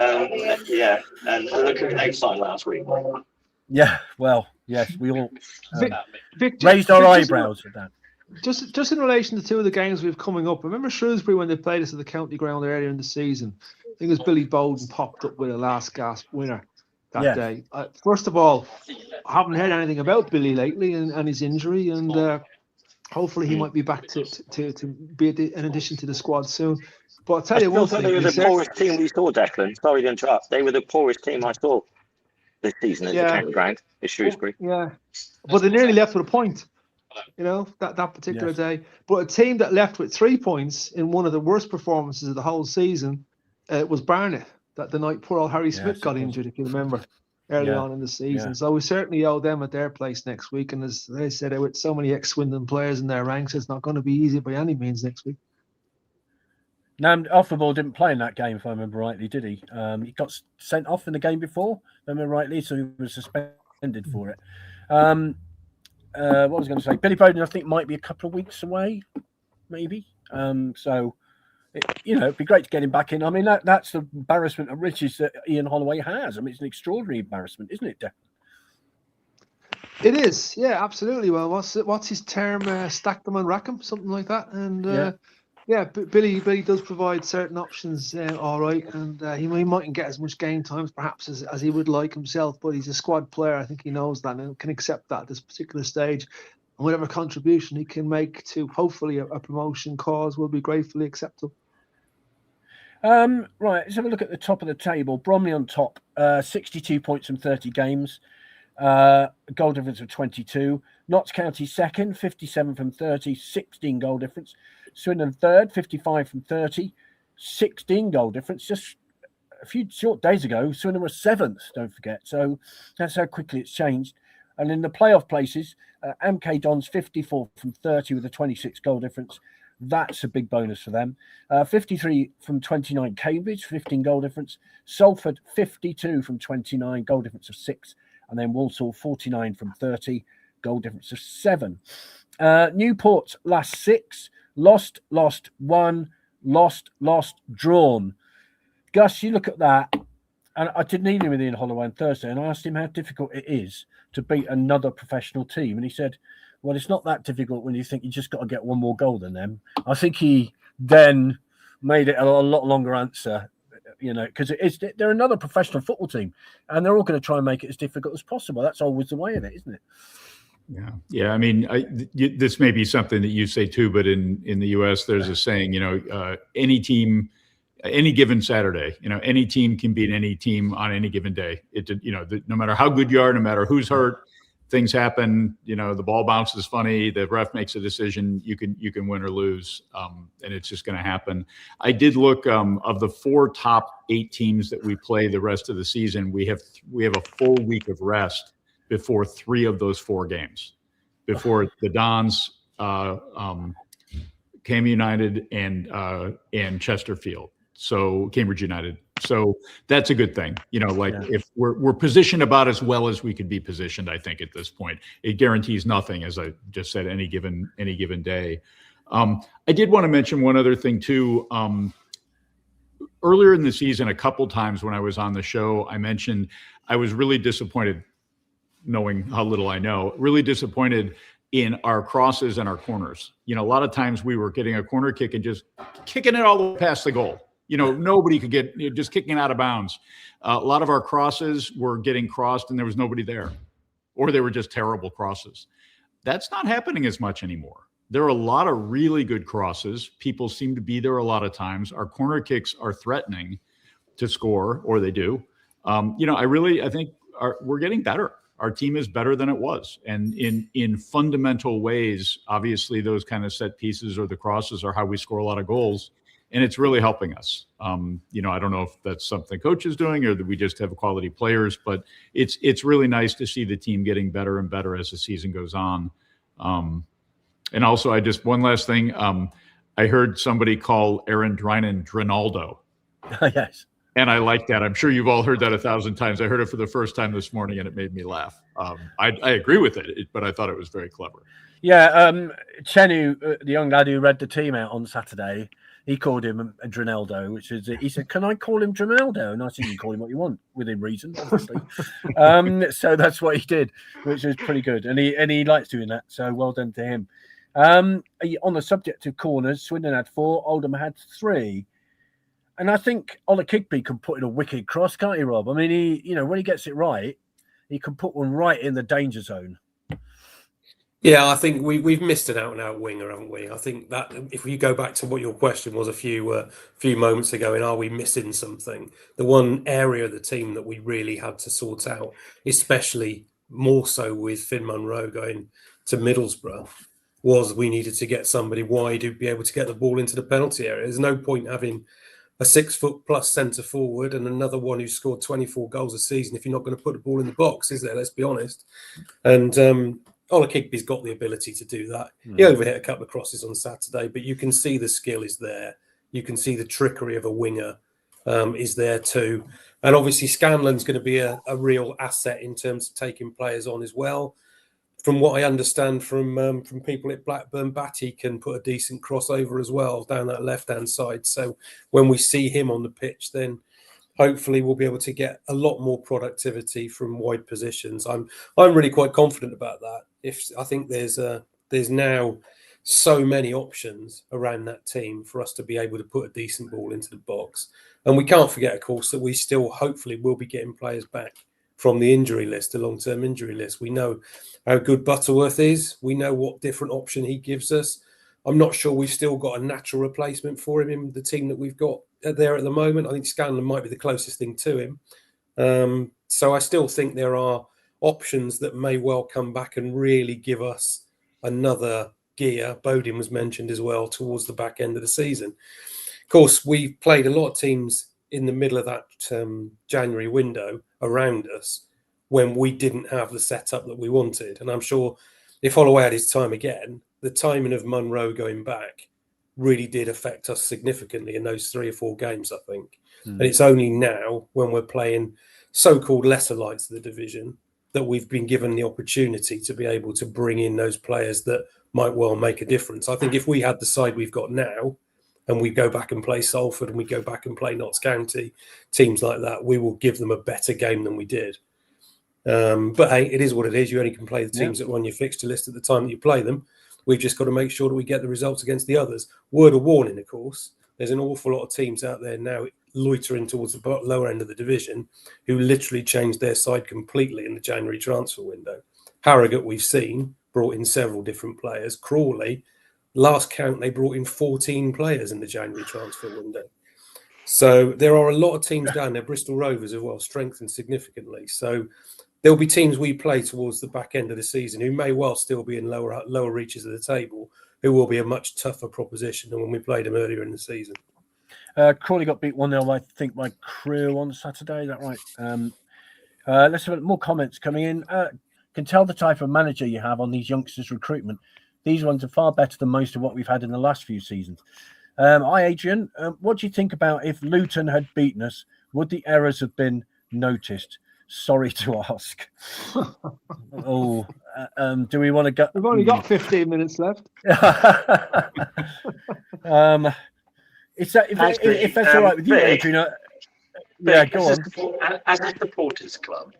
Yeah, and look who they signed last week. Yeah, well, yes, we all Vic, raised our eyebrows at that. Just in relation to two of the games we've coming up, I remember Shrewsbury when they played us at the county ground earlier in the season. I think it was Billy Bowden popped up with a last gasp winner that day. First of all, I haven't heard anything about Billy lately and his injury, and hopefully he might be back to be an addition to the squad soon. But I'll tell you one thing. They were the poorest team we saw, Declan. Sorry to interrupt. They were the poorest team I saw this season at the county ground. It's Shrewsbury. Yeah, but they nearly left with a point. You know, that particular day. But a team that left with 3 points in one of the worst performances of the whole season was Barnet. That the night poor old Harry Smith got injured, if you remember, early on in the season. Yeah. So we certainly owe them at their place next week. And as they said, with so many ex-Swindon players in their ranks, it's not going to be easy by any means next week. Nam Offenball didn't play in that game, if I remember rightly, did he? He got sent off in the game before, if I remember rightly, so he was suspended for it. What was I going to say? Billy Bowden, I think, might be a couple of weeks away, maybe. It'd be great to get him back in. I mean, that's the embarrassment of riches that Ian Holloway has. I mean, it's an extraordinary embarrassment, isn't it, Declan? It is, yeah, absolutely. Well, what's his term? Stack them and rack them, something like that. And Billy does provide certain options, all right, and he mightn't get as much game times perhaps as he would like himself, but he's a squad player. I think he knows that and can accept that at this particular stage. And whatever contribution he can make to hopefully a promotion cause will be gratefully acceptable. Right, let's have a look at the top of the table. Bromley on top, 62 points from 30 games, goal difference of 22. Notts County second, 57 from 30, 16 goal difference. Swindon third, 55 from 30, 16 goal difference. Just a few short days ago, Swindon was seventh, don't forget. So that's how quickly it's changed. And in the playoff places, MK Dons 54 from 30 with a 26 goal difference. That's a big bonus for them. 53 from 29, Cambridge, 15 goal difference. Salford 52 from 29, goal difference of 6. And then Walsall 49 from 30, goal difference of 7. Newport last 6. Lost, won, lost, drawn. Gus, you look at that, and I did meet him with Ian Holloway on Thursday, and I asked him how difficult it is to beat another professional team. And he said, well, it's not that difficult when you think you just got to get one more goal than them. I think he then made it a lot longer answer, because they're another professional football team, and they're all going to try and make it as difficult as possible. That's always the way of it, isn't it? Yeah. I mean, this may be something that you say too, but in the U.S., there's a saying, any team, any given Saturday, any team can beat any team on any given day. No matter how good you are, no matter who's hurt, things happen. The ball bounces funny, the ref makes a decision. You can win or lose, and it's just going to happen. I did look of the 4 top 8 teams that we play the rest of the season. We have a full week of rest before 3 of those 4 games, before the Dons, Cam United, and Chesterfield. So Cambridge United. So that's a good thing. If we're positioned about as well as we could be positioned, I think at this point, it guarantees nothing, as I just said, any given day. I did want to mention one other thing too. Earlier in the season, a couple times when I was on the show, I mentioned I was really disappointed, knowing how little I know, really disappointed in our crosses and our corners. A lot of times we were getting a corner kick and just kicking it all the way past the goal. Nobody could get, just kicking out of bounds. A lot of our crosses were getting crossed and there was nobody there, or they were just terrible crosses. That's not happening as much anymore. There are a lot of really good crosses. People seem to be there a lot of times. Our corner kicks are threatening to score, or they do. I think we're getting better. Our team is better than it was. And in fundamental ways, obviously those kind of set pieces or the crosses are how we score a lot of goals. And it's really helping us. I don't know if that's something coach is doing or that we just have quality players, but it's really nice to see the team getting better and better as the season goes on. And also, one last thing. I heard somebody call Aaron Drinan Drinaldo. Yes. And I like that. I'm sure you've all heard that 1,000 times. I heard it for the first time this morning, and it made me laugh. I agree with it, but I thought it was very clever. Yeah, Chenu, the young lad who read the team out on Saturday, he called him Dronaldo, he said, "Can I call him Dronaldo?" And I said, "You can call him what you want, within reason, obviously." So that's what he did, which was pretty good, and he likes doing that. So well done to him. On the subject of corners, Swindon had 4, Oldham had 3. And I think Ola Kigby can put in a wicked cross, can't he, Rob? I mean, when he gets it right, he can put one right in the danger zone. Yeah, I think we've missed an out-and-out winger, haven't we? I think that if you go back to what your question was a few moments ago, and are we missing something? The one area of the team that we really had to sort out, especially more so with Finn Munro going to Middlesbrough, was we needed to get somebody wide who'd be able to get the ball into the penalty area. There's no point having a 6-foot+ centre forward and another one who scored 24 goals a season if you're not going to put the ball in the box, is there? Let's be honest. And Ola Kigby's got the ability to do that. He overhit a couple of crosses on Saturday, but you can see the skill is there. You can see the trickery of a winger is there too. And obviously Scanlon's going to be a real asset in terms of taking players on as well. From what I understand from people at Blackburn, Batty can put a decent crossover as well down that left-hand side. So when we see him on the pitch, then hopefully we'll be able to get a lot more productivity from wide positions. I'm really quite confident about that. I think there's now so many options around that team for us to be able to put a decent ball into the box. And we can't forget, of course, that we still hopefully will be getting players back from the injury list, the long-term injury list. We know how good Butterworth is. We know what different option he gives us. I'm not sure we've still got a natural replacement for him in the team that we've got there at the moment. I think Scanlon might be the closest thing to him. So I still think there are options that may well come back and really give us another gear. Bodin was mentioned as well towards the back end of the season. Of course, we've played a lot of teams in the middle of that January window around us when we didn't have the setup that we wanted. And I'm sure if Holloway had his time again, the timing of Munro going back really did affect us significantly in those 3 or 4 games, I think. And it's only now when we're playing so-called lesser lights of the division that we've been given the opportunity to be able to bring in those players that might well make a difference. I think if we had the side we've got now, and we go back and play Salford and we go back and play Notts County, teams like that, we will give them a better game than we did. But hey, it is what it is. You only can play the teams that are on your fixture list at the time that you play them. We've just got to make sure that we get the results against the others. Word of warning, of course, there's an awful lot of teams out there now loitering towards the lower end of the division who literally changed their side completely in the January transfer window. Harrogate, we've seen, brought in several different players. Crawley, last count, they brought in 14 players in the January transfer window. So there are a lot of teams down there. Bristol Rovers as well strengthened significantly. So there'll be teams we play towards the back end of the season who may well still be in lower reaches of the table, who will be a much tougher proposition than when we played them earlier in the season. Crawley got beat 1-0, I think, by Crewe on Saturday. Is that right? Let's have more comments coming in. Can tell the type of manager you have on these youngsters' recruitment. These ones are far better than most of what we've had in the last few seasons. Hi, Adrian. What do you think about if Luton had beaten us? Would the errors have been noticed? Sorry to ask. Do we want to go? We've only got 15 minutes left. If that's all right with you, Adrian. Yeah, go on. As a supporters club,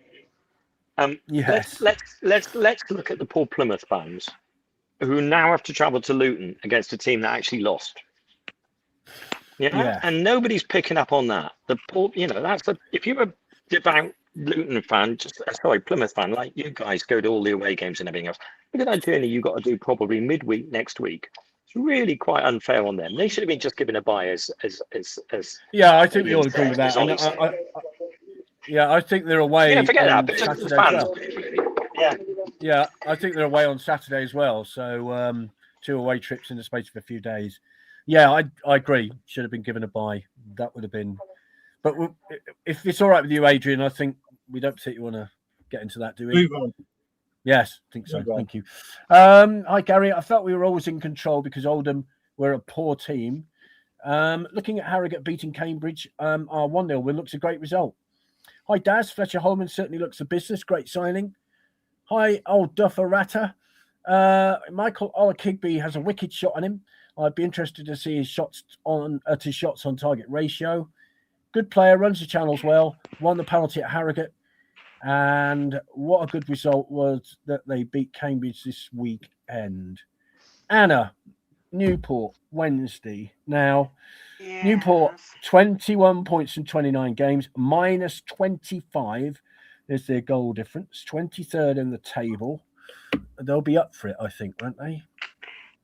yes. Let's look at the poor Plymouth fans who now have to travel to Luton against a team that actually lost. Yeah. And nobody's picking up on that. The poor, if you're a devout Luton fan, Plymouth fan, like you guys go to all the away games and everything else, look at that journey you got to do probably midweek next week. It's really quite unfair on them. They should have been just given a bye as yeah, I think we all agree with that. I think they're away. Yeah, forget that. But just the fans. Well. Yeah, I think they're away on Saturday as well. So 2 away trips in the space of a few days. Yeah, I agree. Should have been given a bye. That would have been. But if it's all right with you, Adrian, I think we don't particularly want to get into that, do we? Move on. Yes, I think so. Thank you. Hi, Gary. I felt we were always in control because Oldham were a poor team. Looking at Harrogate beating Cambridge, our 1-0 win looks a great result. Hi, Daz. Fletcher Holman certainly looks a business. Great signing. Hi, old Duffer Ratter. Michael Olakigbe has a wicked shot on him. I'd be interested to see his shots on target ratio. Good player, runs the channels well, won the penalty at Harrogate. And what a good result was that they beat Cambridge this weekend. Anna, Newport, Wednesday. Now, Yes. Newport, 21 points in 29 games, minus 25 is their goal difference. 23rd in the table. They'll be up for it, I think, won't they?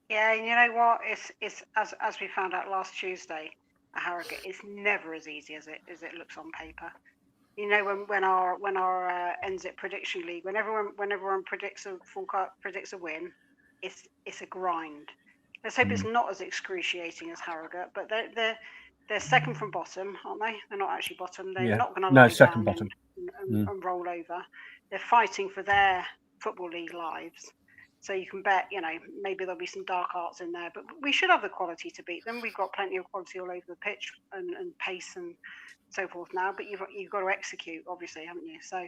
Yeah, and you know what? It's as we found out last Tuesday at Harrogate, it's never as easy as it looks on paper. You know, when our NZIT prediction league, when everyone predicts a win, it's a grind. Let's hope it's not as excruciating as Harrogate, but they're second from bottom, aren't they? They're not actually bottom. They're not going to lie second down bottom. and roll over. They're fighting for their Football League lives. So you can bet, you know, maybe there'll be some dark arts in there, but we should have the quality to beat them. We've got plenty of quality all over the pitch and pace and so forth now, but you've got to execute, obviously, haven't you? So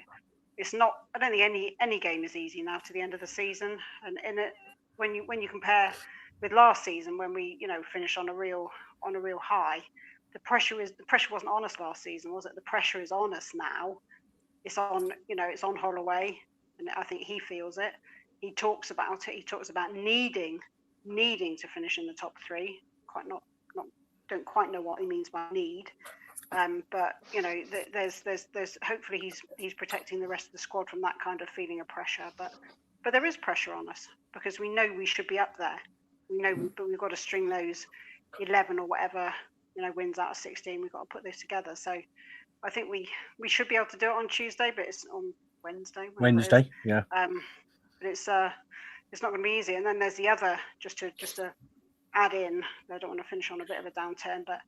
it's not. I don't think any game is easy now to the end of the season. And in it, when you compare with last season when we finished on a real high, the pressure wasn't on us last season, was it? The pressure is on us now. It's on Holloway, and I think he feels it. He talks about it. He talks about needing to finish in the top three. Don't quite know what he means by need. But there's hopefully he's protecting the rest of the squad from that kind of feeling of pressure. But there is pressure on us because we know we should be up there. We know, but we've got to string those 11 or whatever wins out of 16. We've got to put this together. So I think we should be able to do it on Tuesday, but it's on Wednesday. Wednesday, yeah. But it's not going to be easy. And then there's the other, just to add in, I don't want to finish on a bit of a downturn, but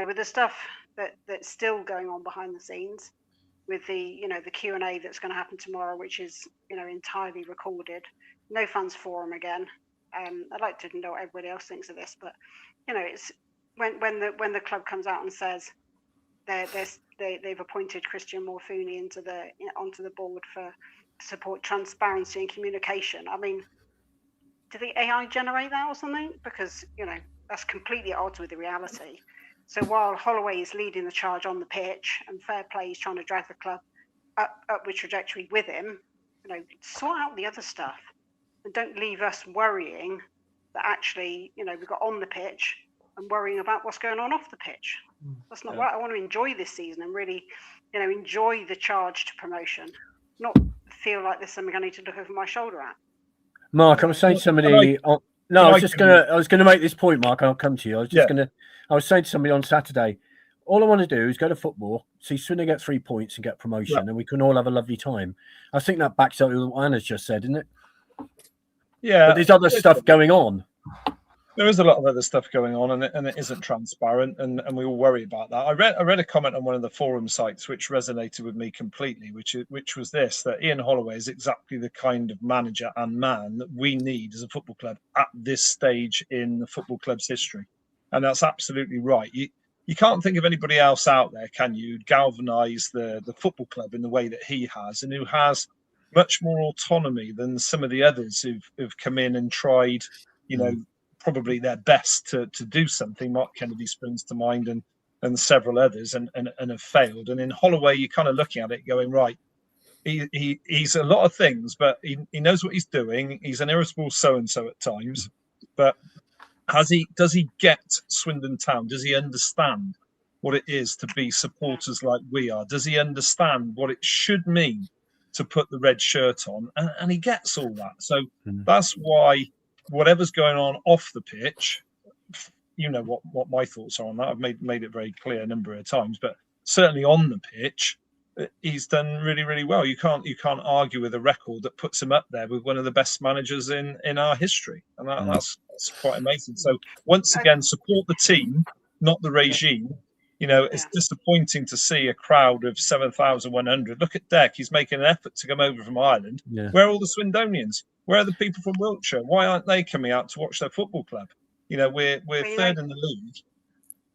with the stuff that's still going on behind the scenes, with the the Q&A that's going to happen tomorrow, which is entirely recorded, no fans forum again. I'd like to know what everybody else thinks of this, but it's when the club comes out and says they've appointed Christian Morfuni onto the board for support transparency and communication. I mean, do the AI generate that or something? Because that's completely at odds with the reality. So while Holloway is leading the charge on the pitch and Fair Play is trying to drag the club upward trajectory with him, sort out the other stuff and don't leave us worrying that actually we've got on the pitch and worrying about what's going on off the pitch. That's not right. I want to enjoy this season and really enjoy the charge to promotion, not feel like there's something I need to look over my shoulder at. Mark, I was saying to somebody. I was going to make this point, Mark. I'll come to you. I was saying to somebody on Saturday, all I want to do is go to football, see Swindon get 3 points and get promotion, and we can all have a lovely time. I think that backs up what Anna's just said, isn't it? Yeah. But there's other stuff going on. There is a lot of other stuff going on, and it isn't transparent, and we all worry about that. I read a comment on one of the forum sites which resonated with me completely, which was this: that Ian Holloway is exactly the kind of manager and man that we need as a football club at this stage in the football club's history, and that's absolutely right. You can't think of anybody else out there, can you? Galvanise the football club in the way that he has, and who has much more autonomy than some of the others who've come in and tried, probably their best to do something. Mark Kennedy springs to mind, and several others, and have failed. And in Holloway, you're kind of looking at it going, right, he's a lot of things, but he knows what he's doing. He's an irritable so-and-so at times, but does he get Swindon Town? Does he understand what it is to be supporters like we are? Does he understand what it should mean to put the red shirt on? And he gets all that. So that's why whatever's going on off the pitch, what my thoughts are on that. I've made it very clear a number of times, but certainly on the pitch, he's done really, really well. You can't argue with a record that puts him up there with one of the best managers in our history, and that's quite amazing. So once again, support the team, not the regime. It's disappointing to see a crowd of 7,100. Look at Deck; he's making an effort to come over from Ireland. Yeah. Where are all the Swindonians? Where are the people from Wiltshire? Why aren't they coming out to watch their football club? We're third in the league.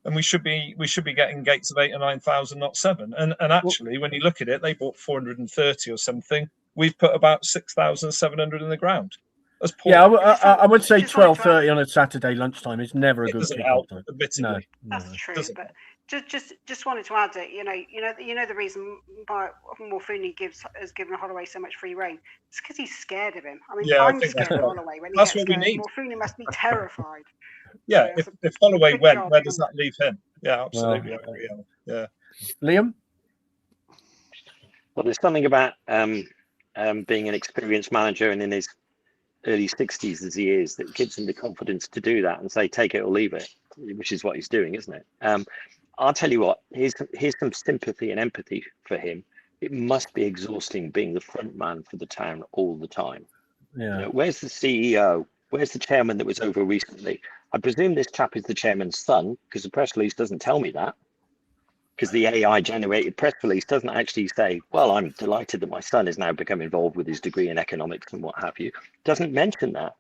and we should be getting gates of 8,000 or 9,000, not 7. And actually, when you look at it, they bought 430 or something. We've put about 6,700 in the ground. That's poor. Yeah, I would say just wanted to 12:30 on a Saturday lunchtime is never a It good doesn't kickoff help, time. admittedly. No. That's true, doesn't but just wanted to add that you know the reason why Morfuni has given Holloway so much free reign. It's because he's scared of him. I mean, Yeah, I I'm think scared that's of right. Holloway when he That's gets what we going. need. Morfuni must be terrified. Yeah, So if Holloway good went, job, where does yeah. that leave him? Yeah, absolutely. Well, I agree, Alan. Yeah. Liam? Well, there's something about being an experienced manager and in his early 60s as he is that gives him the confidence to do that and say, take it or leave it, which is what he's doing, isn't it? I'll tell you what, here's some sympathy and empathy for him. It must be exhausting being the front man for the town all the time. Yeah. You know, where's the CEO? Where's the chairman that was over recently? I presume this chap is the chairman's son, because the press release doesn't tell me that. Because the AI generated press release doesn't actually say, well, I'm delighted that my son has now become involved with his degree in economics and what have you. Doesn't mention that.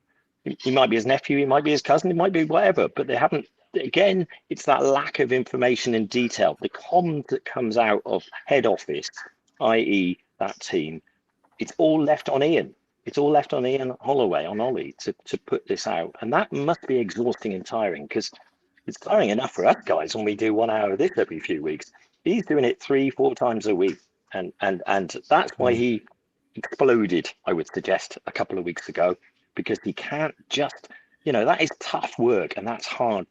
He might be his nephew, he might be his cousin, it might be whatever, but they haven't. Again, it's that lack of information and detail. The comms that comes out of head office, i.e. that team, it's all left on Ian. It's all left on Ian Holloway, on Ollie, to put this out. And that must be exhausting and tiring, because it's tiring enough for us guys when we do 1 hour of this every few weeks. He's doing it 3-4 times a week. And that's why he exploded, I would suggest, a couple of weeks ago, because he can't just, that is tough work and that's hard,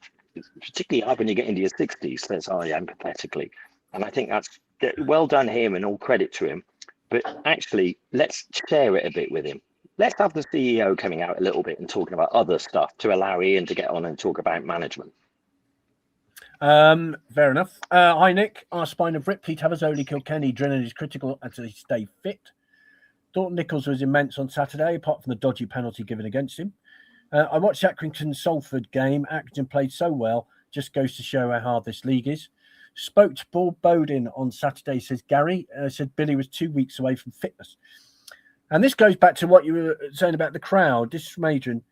particularly hard when you get into your 60s, says I empathetically. And I think that's well done him and all credit to him. But actually, let's share it a bit with him. Let's have the CEO coming out a little bit and talking about other stuff to allow Ian to get on and talk about management. Fair enough. Hi, Nick. Our spine of Ripley, Tavazoli, Kilkenny, Drennan is critical as they stay fit. Thought Nichols was immense on Saturday, apart from the dodgy penalty given against him. I watched Accrington-Salford game. Accrington played so well. Just goes to show how hard this league is. Spoke to Paul Bowden on Saturday, says Gary. Said Billy was 2 weeks away from fitness. And this goes back to what you were saying about the crowd. This is from Adrian.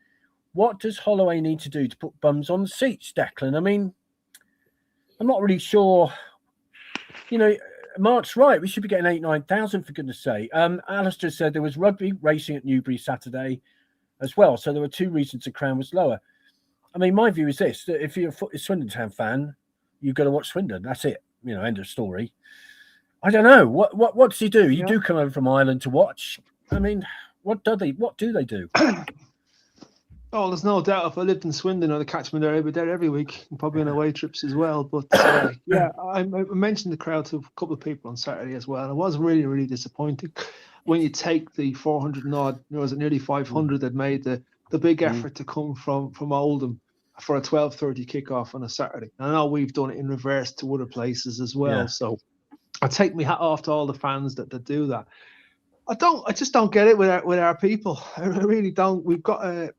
What does Holloway need to do to put bums on the seats, Declan? I mean, I'm not really sure. Mark's right. We should be getting 8,000-9,000 for goodness sake. Alistair said there was rugby racing at Newbury Saturday as well. So there were two reasons the crowd was lower. I mean, my view is this, that if you're a Swindon Town fan, you've got to watch Swindon. That's it. End of story. I don't know. What does he do? You do come over from Ireland to watch. I mean, what do they do? Oh, there's no doubt. If I lived in Swindon, I'd catch me there every week, and probably on away trips as well. But I mentioned the crowd to a couple of people on Saturday as well. And it was really, really disappointing when you take the 400 and odd, was it nearly 500 that made the big effort to come from Oldham for a 12:30 kickoff on a Saturday. And I know we've done it in reverse to other places as well. Yeah. So I take my hat off to all the fans that do that. I just don't get it with our people. I really don't. We've got a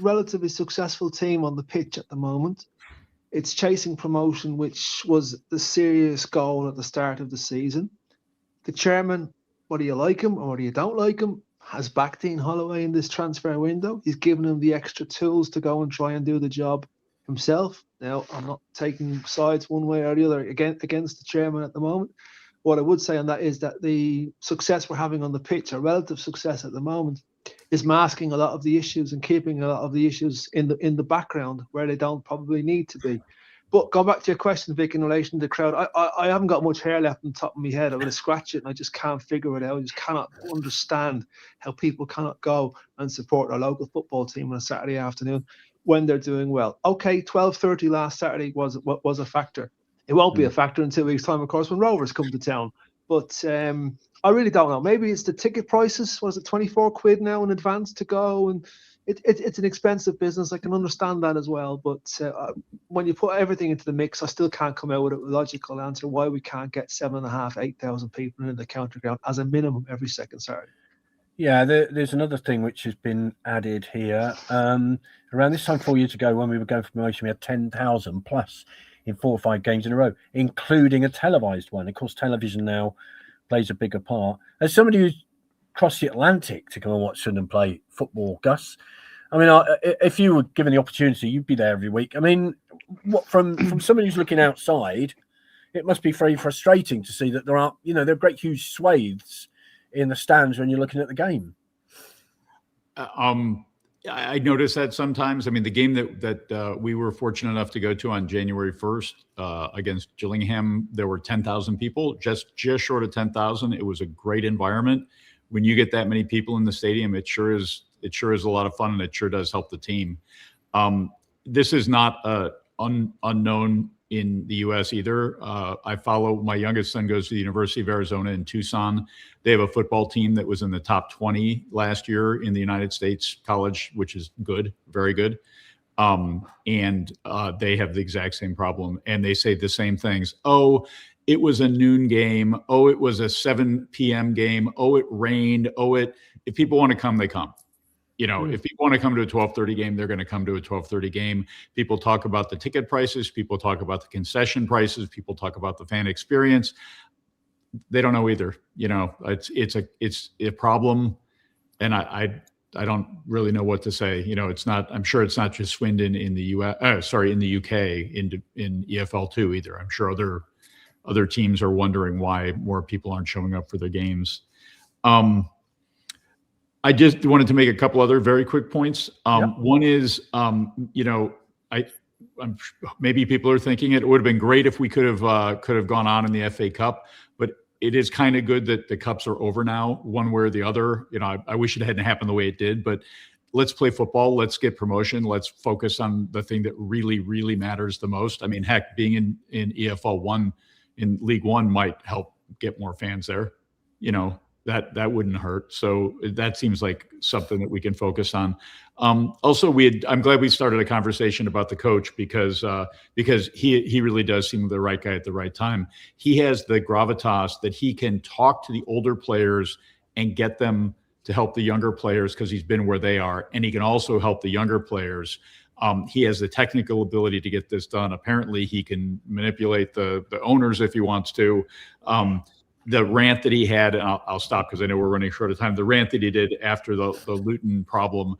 relatively successful team on the pitch at the moment. It's chasing promotion, which was the serious goal at the start of the season. The chairman, whether you like him or whether you don't like him, has backed Ian Holloway in this transfer window. He's given him the extra tools to go and try and do the job himself. Now, I'm not taking sides one way or the other against the chairman at the moment. What I would say on that is that the success we're having on the pitch, or relative success at the moment, is masking a lot of the issues and keeping a lot of the issues in the background where they don't probably need to be. But going back to your question, Vic, in relation to the crowd, I haven't got much hair left on the top of my head. I'm going to scratch it and I just can't figure it out. I just cannot understand how people cannot go and support their local football team on a Saturday afternoon when they're doing well. Okay, 12:30 last Saturday was a factor. It won't be a factor in 2 weeks' time, of course, when Rovers come to town. But I really don't know. Maybe it's the ticket prices. Was it 24 quid now in advance to go? And it's an expensive business. I can understand that as well. But when you put everything into the mix, I still can't come out with a logical answer why we can't get 7,500, 8,000 people in the county ground as a minimum every second Saturday. Yeah, there's another thing which has been added here. Around this time 4 years ago, when we were going for promotion, we had 10,000 plus in 4 or 5 games in a row, including a televised one. Of course, television now plays a bigger part. As somebody who's crossed the Atlantic to come and watch Swindon play football, Gus, I mean, if you were given the opportunity, you'd be there every week. I mean, what from somebody who's looking outside, it must be very frustrating to see that there are, there are great huge swathes in the stands when you're looking at the game. I notice that sometimes. I mean, the game that we were fortunate enough to go to on January 1st against Gillingham, there were 10,000 people, just short of 10,000. It was a great environment. When you get that many people in the stadium, it sure is a lot of fun, and it sure does help the team. This is not unknown in the U.S. either. I follow, my youngest son goes to the University of Arizona in Tucson. They have a football team that was in the top 20 last year in the United States college, which is good, very good. And they have the exact same problem. And they say the same things. Oh, it was a noon game. Oh, it was a 7 p.m. game. Oh, it rained. Oh, if people want to come, they come. If people want to come to a 12:30 game, they're going to come to a 12:30 game. People talk about the ticket prices. People talk about the concession prices. People talk about the fan experience. They don't know either. It's a problem, and I don't really know what to say. It's not. I'm sure it's not just Swindon in the in the UK in EFL2 either. I'm sure other teams are wondering why more people aren't showing up for their games. I just wanted to make a couple other very quick points. One is, maybe people are thinking it would have been great if we could have gone on in the FA Cup, but it is kind of good that the cups are over now, one way or the other. I wish it hadn't happened the way it did, but let's play football. Let's get promotion. Let's focus on the thing that really, really matters the most. I mean, heck, being in EFL 1, in League One might help get more fans there. That wouldn't hurt. So that seems like something that we can focus on. Also, I'm glad we started a conversation about the coach because he really does seem the right guy at the right time. He has the gravitas that he can talk to the older players and get them to help the younger players because he's been where they are, and he can also help the younger players. He has the technical ability to get this done. Apparently, he can manipulate the owners if he wants to. The rant that he had, and I'll stop because I know we're running short of time. The rant that he did after the Luton problem,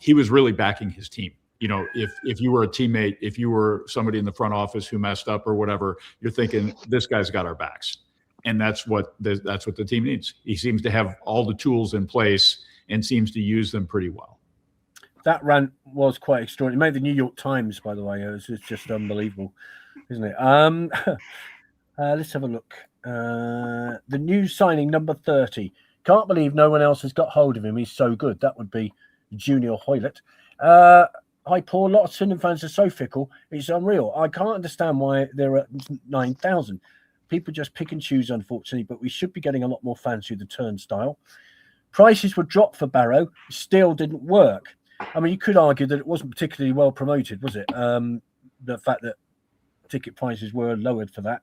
he was really backing his team. If you were a teammate, if you were somebody in the front office who messed up or whatever, you're thinking this guy's got our backs, and that's what the team needs. He seems to have all the tools in place and seems to use them pretty well. That rant was quite extraordinary. It made the New York Times, by the way. It's just unbelievable, isn't it? Let's have a look. The new signing, number 30. Can't believe no one else has got hold of him. He's so good. That would be Junior Hoylett. Hi, Paul. A lot of Swindon fans are so fickle. It's unreal. I can't understand why they're at 9,000. People just pick and choose, unfortunately, but we should be getting a lot more fans through the turnstile. Prices were dropped for Barrow. Still didn't work. I mean, you could argue that it wasn't particularly well promoted, was it? The fact that ticket prices were lowered for that.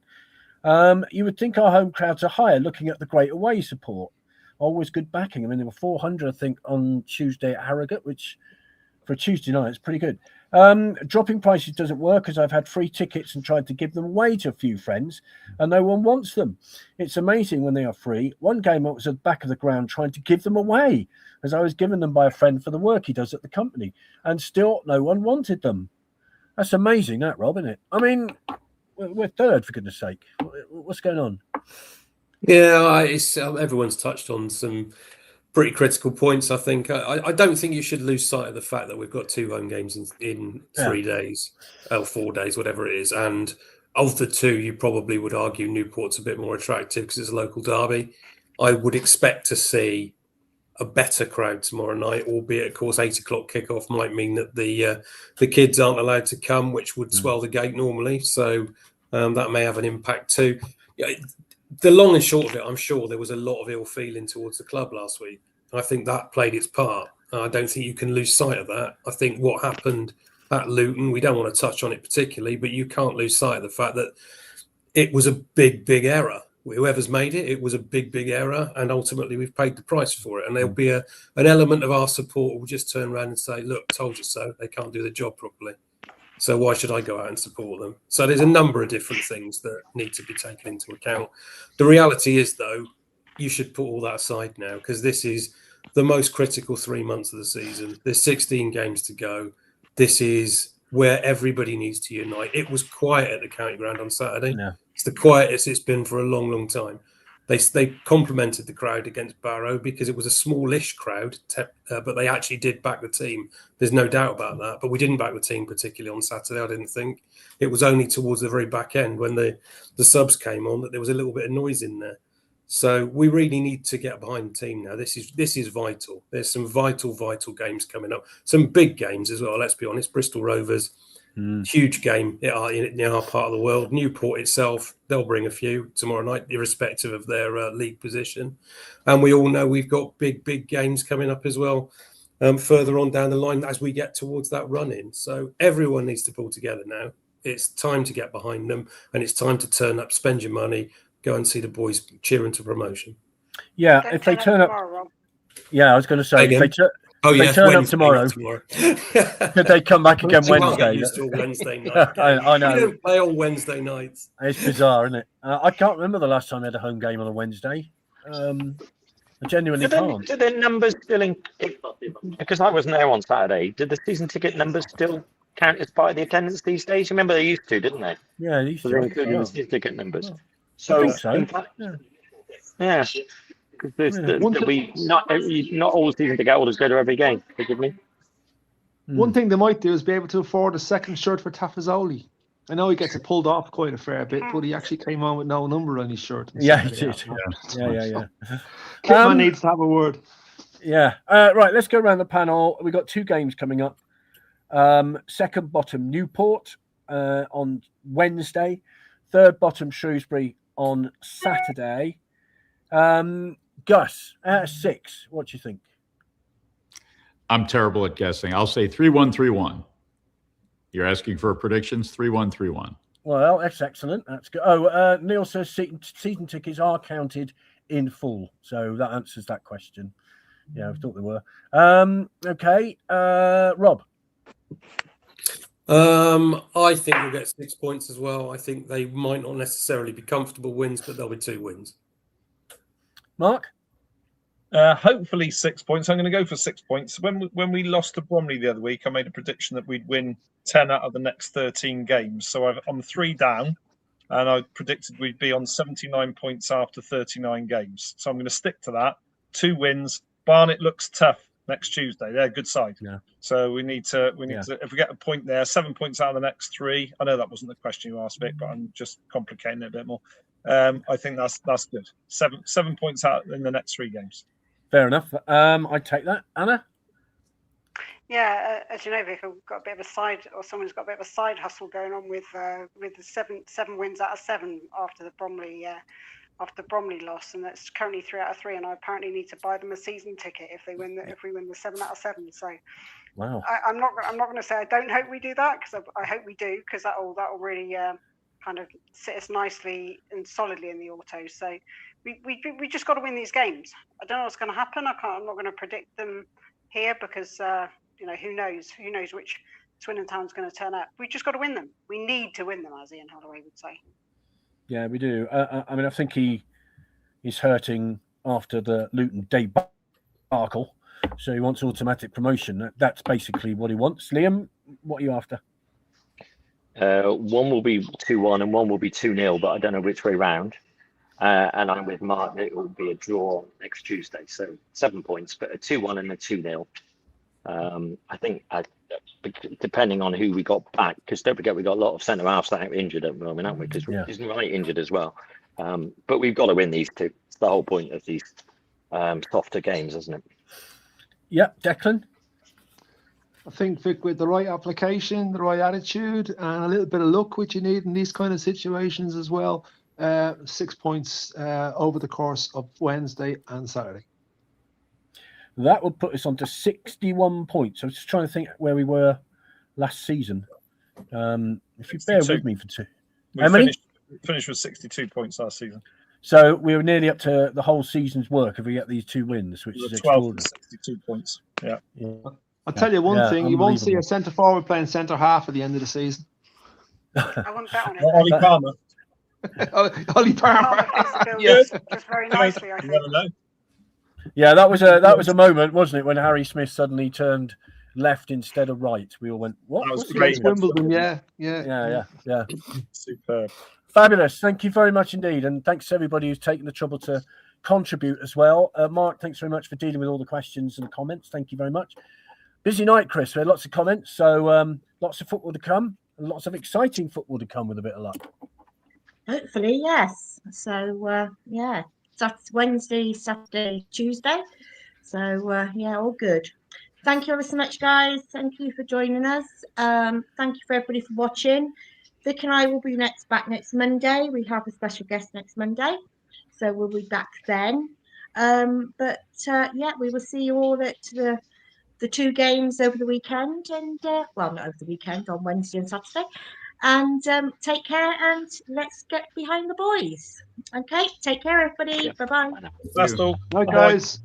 You would think our home crowds are higher looking at the great away support. Always good backing. I mean, there were 400, I think, on Tuesday at Harrogate, which for a Tuesday night is pretty good. Dropping prices doesn't work as I've had free tickets and tried to give them away to a few friends and no one wants them. It's amazing when they are free. One game I was at the back of the ground trying to give them away as I was given them by a friend for the work he does at the company and still no one wanted them. That's amazing, that, Rob, isn't it? I mean, we're third, for goodness sake. What's going on? Yeah, everyone's touched on some pretty critical points, I think. I don't think you should lose sight of the fact that we've got 2 home games in 3 days, 4 days, whatever it is. And of the 2, you probably would argue Newport's a bit more attractive because it's a local derby. I would expect to see a better crowd tomorrow night, albeit, of course, 8 o'clock kickoff might mean that the kids aren't allowed to come, which would swell the gate normally. So that may have an impact too. The long and short of it, I'm sure there was a lot of ill feeling towards the club last week. I think that played its part. I don't think you can lose sight of that. I think what happened at Luton, we don't want to touch on it particularly, but you can't lose sight of the fact that it was a big, big error. Whoever's made it, it was a big, big error, and ultimately we've paid the price for it. And there'll be an element of our support who will just turn around and say, look, told you so, they can't do the job properly. So why should I go out and support them? So there's a number of different things that need to be taken into account. The reality is, though, you should put all that aside now because this is the most critical 3 months of the season. There's 16 games to go. This is where everybody needs to unite. It was quiet at the county ground on Saturday. Yeah. It's the quietest it's been for a long, long time. They complimented the crowd against Barrow because it was a smallish crowd, but they actually did back the team. There's no doubt about that. But we didn't back the team particularly on Saturday, I didn't think. It was only towards the very back end when the subs came on that there was a little bit of noise in there. So we really need to get behind the team now. This is vital. There's some vital games coming up. Some big games as well, let's be honest. Bristol Rovers, huge game in our part of the world. Newport itself, they'll bring a few tomorrow night, irrespective of their league position. And we all know we've got big games coming up as well further on down the line as we get towards that run-in. So everyone needs to pull together now. It's time to get behind them, and it's time to turn up, spend your money, go and see the boys cheering to promotion. Yeah, Don't if they turn up. tomorrow, Rob. Yeah, I was going to say, if they turn up tomorrow, could they come back again Wednesday? Used to a Wednesday night. I know. We don't play on Wednesday nights. It's bizarre, isn't it? I can't remember the last time I had a home game on a Wednesday. I genuinely can't. Do the numbers still because I wasn't there on Saturday? Did the season ticket numbers still count as part of the attendance these days? Remember they used to, didn't they? Yeah, they used So to. they're including the season ticket numbers. I So, think so. in fact, Yeah. because not all season ticket holders go to every game. Forgive me. One thing they might do is be able to afford a second shirt for Tafazoli. I know he gets it pulled off quite a fair bit, but he actually came on with no number on his shirt. Yeah, he did. Yeah. Kitman needs to have a word. Yeah. Right, let's go around the panel. We've got two games coming up. Second bottom Newport on Wednesday. Third bottom Shrewsbury on Saturday. Gus, out of 6, what do you think? I'm terrible at guessing. I'll say 3-1, 3-1. You're asking for predictions? 3-1, 3-1. Well, that's excellent. That's good. Oh, Neil says season tickets are counted in full. So that answers that question. Yeah, I thought they were. Okay. Rob? I think we'll get 6 points as well. I think they might not necessarily be comfortable wins, but there'll be 2 wins. Mark? Hopefully 6 points. I'm going to go for 6 points. When we lost to Bromley the other week, I made a prediction that we'd win 10 out of the next 13 games. So I'm 3 down, and I predicted we'd be on 79 points after 39 games. So I'm going to stick to that. 2 wins. Barnet looks tough next Tuesday. They're a good side. Yeah. So we need to if we get a point there, 7 points out of the next 3. I know that wasn't the question you asked, Vic, but I'm just complicating it a bit more. I think that's good. 7 points out in the next 3 games. Fair enough. I'd take that. Anna? Yeah, as you know, Vic, I've got a bit of a side, or someone's got a bit of a side hustle going on with the 7 wins out of 7 after the Bromley loss, and that's currently 3 out of 3. And I apparently need to buy them a season ticket if we win the 7 out of 7. So, wow, I'm not going to say I don't hope we do that, because I hope we do, because that'll really kind of sit us nicely and solidly in the auto. So we just got to win these games. I don't know what's going to happen. I'm not going to predict them here because who knows which Swindon Town's going to turn up. We just got to win them. We need to win them, as Ian Holloway would say. Yeah, we do. I mean, I think he's hurting after the Luton debacle, so he wants automatic promotion. That's basically what he wants. Liam, what are you after? One will be 2-1 and one will be 2-0, but I don't know which way round. And I'm with Mark. It will be a draw next Tuesday. So 7 points, but a 2-1 and a 2-0. I think depending on who we got back, because don't forget we got a lot of centre halves that are injured at the moment, haven't we? Because isn't Wright injured as well. But we've got to win these 2. It's the whole point of these softer games, isn't it? Yeah, Declan. I think, Vic, with the right application, the right attitude, and a little bit of luck, which you need in these kind of situations as well, 6 points over the course of Wednesday and Saturday. That would put us on to 61 points. I was just trying to think where we were last season. If you bear with me for 2. How many? Finished with 62 points last season. So we were nearly up to the whole season's work if we get these 2 wins, which is 12 extraordinary. 62 points. Yeah. I'll tell you one thing, you won't see a centre forward playing centre half at the end of the season. I wouldn't bet on it. Ollie Palmer. Ollie Palmer. Yes. Just very nicely, I think. You never know. Yeah, that was a moment, wasn't it, when Harry Smith suddenly turned left instead of right. We all went, what? That was What's he great. doing?" Wimbledon, yeah. Superb. Fabulous. Thank you very much indeed. And thanks to everybody who's taken the trouble to contribute as well. Mark, thanks very much for dealing with all the questions and comments. Thank you very much. Busy night, Chris. We had lots of comments. So lots of football to come and lots of exciting football to come with a bit of luck. Hopefully, yes. So, yeah, that's Wednesday, Saturday, Tuesday. So, yeah, all good. Thank you ever so much, guys. Thank you for joining us. Thank you for everybody for watching. Vic and I will be back next Monday. We have a special guest next Monday, so we'll be back then. Yeah, we will see you all at the 2 games over the weekend, and well, not over the weekend, on Wednesday and Saturday. And take care, and let's get behind the boys. Okay, take care, everybody. Yeah. Bye bye. That's all. Right, guys.